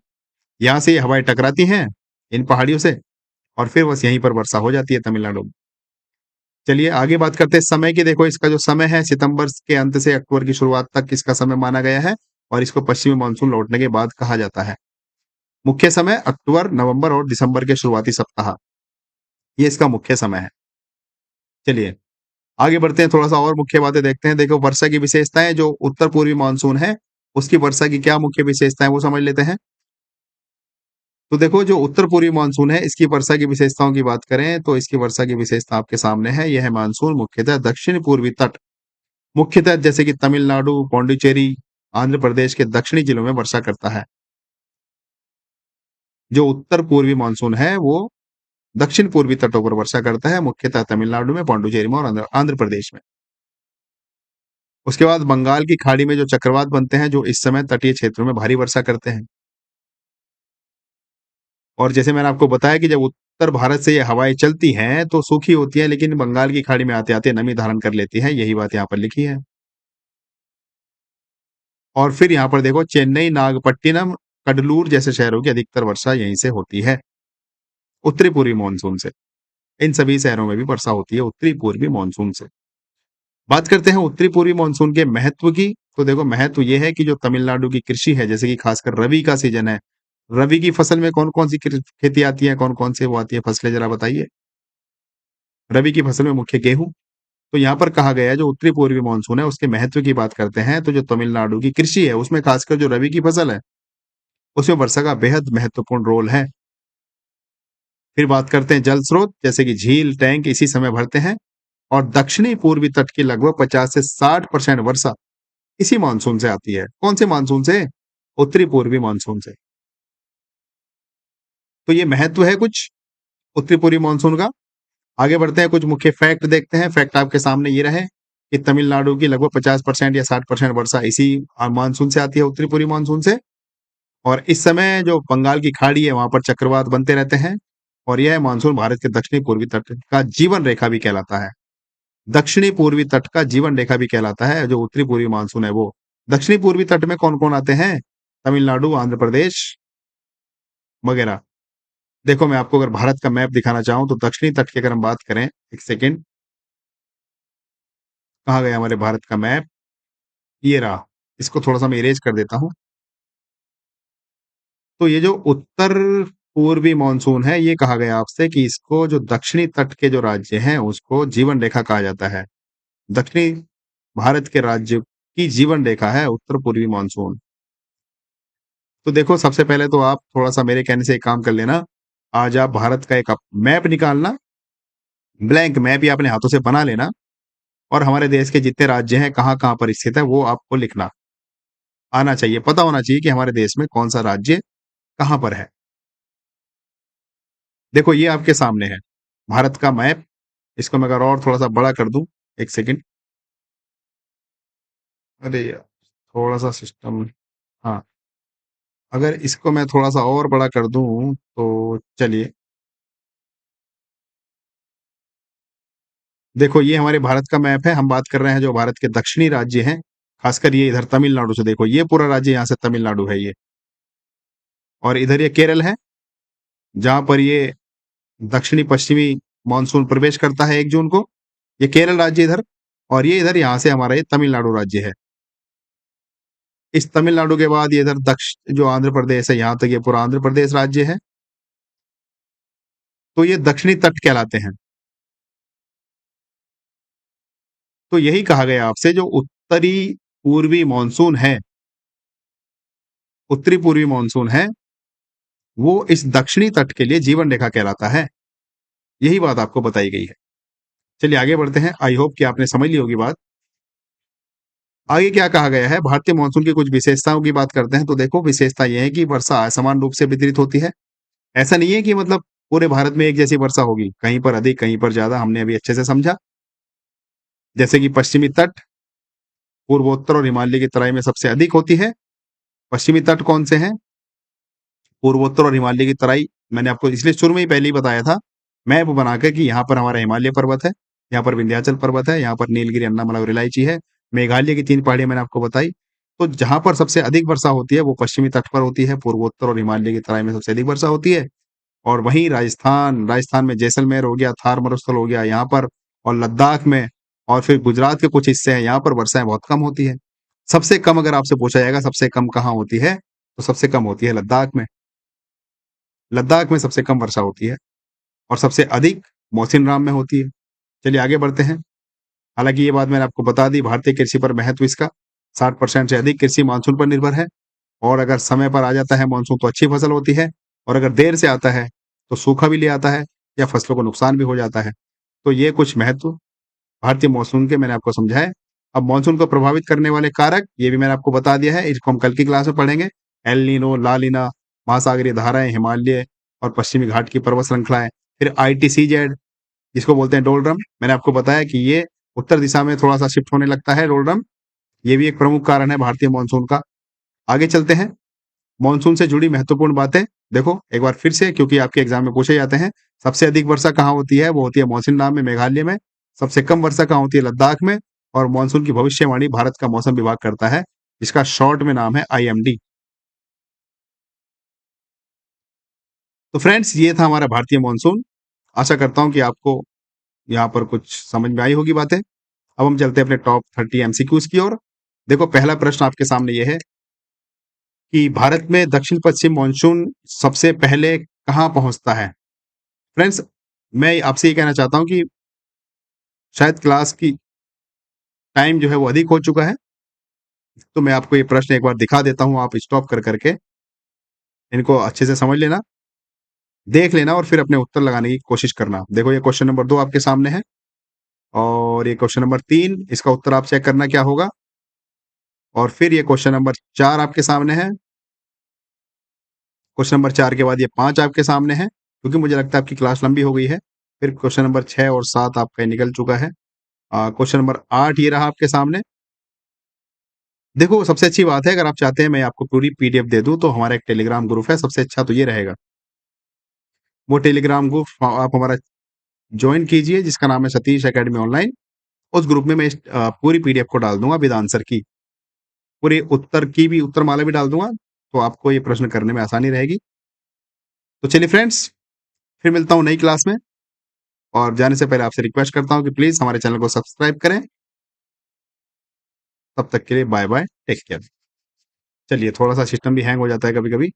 यहाँ से ये हवाएं टकराती हैं इन पहाड़ियों से और फिर बस यहीं पर वर्षा हो जाती है तमिलनाडु में। चलिए आगे बात करते हैं समय की। देखो इसका जो समय है सितंबर के अंत से अक्टूबर की शुरुआत तक इसका समय माना गया है और इसको पश्चिमी मानसून लौटने के बाद कहा जाता है। मुख्य समय अक्टूबर, नवंबर और दिसंबर के शुरुआती सप्ताह, ये इसका मुख्य समय है। चलिए आगे बढ़ते हैं, थोड़ा सा और मुख्य बातें देखते हैं। देखो वर्षा की विशेषताएं, जो उत्तर पूर्वी मानसून है उसकी वर्षा की क्या मुख्य विशेषताएं वो समझ लेते हैं। तो देखो जो उत्तर पूर्वी मानसून है इसकी वर्षा की विशेषताओं की बात करें तो इसकी वर्षा की विशेषता आपके सामने है। यह मानसून मुख्यतः दक्षिण पूर्वी तट, मुख्यतः जैसे कि तमिलनाडु, पौंडीचेरी, आंध्र प्रदेश के दक्षिणी जिलों में वर्षा करता है। जो उत्तर पूर्वी मानसून है वो दक्षिण पूर्वी तटों पर वर्षा करता है, मुख्यतः तमिलनाडु में, पौंडुचेरी में और आंध्र प्रदेश में। उसके बाद बंगाल की खाड़ी में जो चक्रवात बनते हैं जो इस समय तटीय क्षेत्रों में भारी वर्षा करते हैं। और जैसे मैंने आपको बताया कि जब उत्तर भारत से ये हवाएं चलती हैं तो सूखी होती हैं, लेकिन बंगाल की खाड़ी में आते आते नमी धारण कर लेती हैं, यही बात यहाँ पर लिखी है। और फिर यहाँ पर देखो चेन्नई, नागपट्टिनम कडलूर जैसे शहरों की अधिकतर वर्षा यहीं से होती है, उत्तरी पूर्वी मानसून से। इन सभी शहरों में भी वर्षा होती है उत्तरी पूर्वी मानसून से। बात करते हैं उत्तरी पूर्वी मानसून के महत्व की, तो देखो महत्व ये है कि जो तमिलनाडु की कृषि है, जैसे कि खासकर रबी का सीजन है, रबी की फसल में कौन-कौन सी खेती आती है, कौन-कौन से वो आती है फसलें ज़रा बताइए? रबी की फसल में मुख्य गेहूँ, तो यहाँ पर कहा गया है जो उत्तरी पूर्वी मानसून है उसके महत्व की बात करते हैं, तो जो तमिलनाडु की कृषि है उसमें खासकर जो रबी की फसल है, उसमें वर्षा का बेहद महत्वपूर्ण रोल है। फिर बात करते हैं जल स्रोत, जैसे कि झील, टैंक इसी समय भरते हैं और दक्षिणी पूर्वी तट की लगभग 50 से 60% वर्षा इसी मानसून से आती है। कौन से मानसून से? उत्तरी पूर्वी मानसून से। तो ये महत्व है कुछ उत्तरी पूर्वी मानसून का। आगे बढ़ते हैं, कुछ मुख्य फैक्ट देखते हैं। फैक्ट आपके सामने ये रहे कि तमिलनाडु की लगभग 50% या 60% वर्षा इसी मानसून से आती है, उत्तरी पूर्वी मानसून से। और इस समय जो बंगाल की खाड़ी है, वहाँ पर चक्रवात बनते रहते हैं और यह मानसून भारत के दक्षिणी पूर्वी तट का जीवन रेखा भी कहलाता है। दक्षिणी पूर्वी तट का जीवन रेखा भी कहलाता है, जो उत्तरी पूर्वी मानसून है वो। दक्षिणी पूर्वी तट में कौन-कौन आते हैं? तमिलनाडु, आंध्र प्रदेश वगैरह। देखो मैं आपको अगर भारत का मैप दिखाना चाहूँ तो दक्षिणी तट की अगर हम बात करें, 1 सेकंड, कहाँ गया हमारे भारत का मैप? ये रहा। इसको थोड़ा-सा मैं इरेज़ कर देता हूँ। तो ये जो उत्तर पूर्वी मानसून है, ये कहा गया आपसे कि इसको जो दक्षिणी तट के जो राज्य हैं, उसको जीवन रेखा कहा जाता है। दक्षिणी भारत के राज्य की जीवन रेखा है उत्तर पूर्वी मानसून। तो देखो सबसे पहले तो आप थोड़ा-सा मेरे कहने से एक काम कर लेना, आज आप भारत का एक आप मैप निकालना, ब्लैंक मैप या अपने हाथों से बना लेना और हमारे देश के जितने राज्य हैं, कहाँ-कहाँ पर स्थित है, वो आपको लिखना आना चाहिए, पता होना चाहिए कि हमारे देश में कौन-सा राज्य कहाँ पर है। देखो ये आपके सामने है, भारत का मैप। इसको मैं अगर और थोड़ा-सा बड़ा कर दूँ, 1 सेकंड। अरे यार! थोड़ा-सा सिस्टम, हाँ, अगर इसको मैं थोड़ा-सा और बड़ा कर दूँ, तो चलिए। देखो ये हमारे भारत का मैप है, हम बात कर रहे हैं जो भारत के दक्षिणी राज्य हैं, खासकर ये इधर तमिलनाडु से देखो, ये पूरा राज्य यहाँ से तमिलनाडु है ये और इधर ये केरल है, जहाँ पर ये दक्षिणी-पश्चिमी मानसून प्रवेश करता है 1 जून को, ये केरल राज्य इधर और ये इधर यहाँ से हमारा ये तमिलनाडु राज्य है। इस तमिलनाडु के बाद ये इधर जो आंध्र प्रदेश है, यहाँ तक ये पूरा आंध्र प्रदेश राज्य है, तो ये दक्षिणी तट कहलाते हैं। तो यही कहा गया आपसे जो उत्तरी पूर्वी मानसून है, उत्तरी पूर्वी मानसून है, वो इस दक्षिणी तट के लिए जीवन रेखा कहलाता है। यही बात आपको बताई गई है। चलिए आगे बढ़ते हैं, आई होप कि आपने समझ ली होगी बात। आगे क्या कहा गया है, भारतीय मानसून की कुछ विशेषताओं की बात करते हैं, तो देखो विशेषता ये है कि वर्षा असमान रूप से वितरित होती है। ऐसा नहीं है कि मतलब पूरे भारत में एक जैसी वर्षा होगी, कहीं पर अधिक, कहीं पर ज़्यादा, हमने अभी अच्छे से समझा। जैसे कि पश्चिमी तट, पूर्वोत्तर और हिमालय की तराई में सबसे अधिक होती है। पश्चिमी तट कौन से हैं? पूर्वोत्तर और हिमालय की तराई, मैंने आपको इसलिए शुरू में ही पहले ही बताया था, मैप बना के कि यहाँ पर हमारा हिमालय पर्वत है, यहाँ पर विंध्याचल पर्वत है, यहाँ पर नीलगिरी, अन्नामलई और इलायची है। मेघालय की 3 पहाड़ियाँ मैंने आपको बताई। तो जहाँ पर सबसे अधिक वर्षा होती है, वो पश्चिमी तट पर होती है, पूर्वोत्तर और हिमालय की तराई में सबसे अधिक वर्षा होती है। और वहीं राजस्थान में जैसलमेर हो गया, थार मरुस्थल हो गया यहाँ पर और लद्दाख में और फिर गुजरात के कुछ हिस्से हैं, यहाँ पर वर्षाएँ बहुत कम होती हैं। सबसे कम अगर आपसे पूछा जाएगा सबसे कम कहाँ होती है? तो सबसे कम होती है लद्दाख में। लद्दाख में सबसे कम वर्षा होती है और सबसे अधिक मौसिनराम में होती है। चलिए आगे बढ़ते हैं। हालाँकि ये बात मैंने आपको बता दी, भारतीय कृषि पर महत्व इसका 60% से अधिक कृषि मानसून पर निर्भर है और अगर समय पर आ जाता है मानसून तो अच्छी फसल होती है और अगर देर से आता है तो सूखा भी ले आता है या फसलों को नुकसान भी हो जाता है। तो ये कुछ महत्व भारतीय मानसून के मैंने आपको समझाए। अब मानसून को प्रभावित करने वाले कारक ये भी मैंने आपको बता दिया है, इसको हम कल की क्लास में पढ़ेंगे। एल नीनो, ला लीना, महासागरीय धाराएँ, हिमालय और पश्चिमी घाट की पर्वत श्रृंखलाएँ। फिर आईटीसीजेड जिसको बोलते हैं डोलड्रम, मैंने आपको बताया कि ये उत्तर दिशा में थोड़ा-सा शिफ्ट होने लगता है डोलड्रम, ये भी एक प्रमुख कारण है भारतीय मानसून का। आगे चलते हैं, मानसून से जुड़ी महत्वपूर्ण बातें, देखो एक बार फिर से क्योंकि आपके एग्ज़ाम में पूछे जाते हैं, सबसे अधिक वर्षा कहाँ होती है? वो होती है मौसिनराम में, मेघालय में। सबसे कम वर्षा कहाँ होती है? लद्दाख में। और मानसून की भविष्यवाणी भारत का मौसम विभाग करता है, जिसका शॉर्ट में नाम है आईएमडी। तो फ्रेंड्स ये था हमारा भारतीय मॉनसून। आशा करता हूँ कि आपको यहाँ पर कुछ समझ में आई होगी बातें। अब हम चलते हैं अपने टॉप 30 एमसीक्यूज की ओर। देखो पहला प्रश्न आपके सामने ये है कि भारत में दक्षिण-पश्चिम मॉनसून सबसे पहले कहाँ पहुँचता है? फ्रेंड्स मैं आपसे ये कहना चाहता हूँ कि शायद क्लास की टाइम जो है वो अधिक हो चुका है। तो मैं आपको ये प्रश्न एक बार दिखा देता हूँ, आप स्टॉप कर के इनको अच्छे से समझ लेना, देख लेना और फिर अपने उत्तर लगाने की कोशिश करना। देखो ये क्वेश्चन नंबर 2 आपके सामने है और ये क्वेश्चन नंबर 3 इसका उत्तर आप चेक करना क्या होगा और फिर ये क्वेश्चन नंबर 4 आपके सामने है। क्वेश्चन नंबर 4 के बाद ये 5 आपके सामने है, क्योंकि मुझे लगता है आपकी क्लास लंबी हो गई है। फिर क्वेश्चन नंबर 6 और 7 आपका निकल चुका है। क्वेश्चन नंबर 8 ये रहा आपके सामने। देखो सबसे अच्छी बात है अगर आप चाहते हैं मैं आपको पूरी पीडीएफ दे दूँ तो हमारा एक टेलीग्राम ग्रुप है, सबसे अच्छा तो ये रहेगा। वो टेलीग्राम ग्रुप आप हमारा जॉइन कीजिए जिसका नाम है सतीश अकेडमी ऑनलाइन। उस ग्रुप में मैं इस पूरी पीडीएफ को डाल दूँगा विद आंसर की। पूरे उत्तर की भी उत्तरमाला भी डाल दूँगा, तो आपको ये प्रश्न करने में आसानी रहेगी। तो चलिए फ्रेंड्स, फिर मिलता हूँ नई क्लास में और जाने से पहले आपसे रिक्वेस्ट करता हूँ कि प्लीज़ हमारे चैनल को सब्सक्राइब करें। तब तक के लिए बाय-बाय, टेक केयर। चलिए थोड़ा-सा सिस्टम भी हैंग हो जाता है कभी-कभी।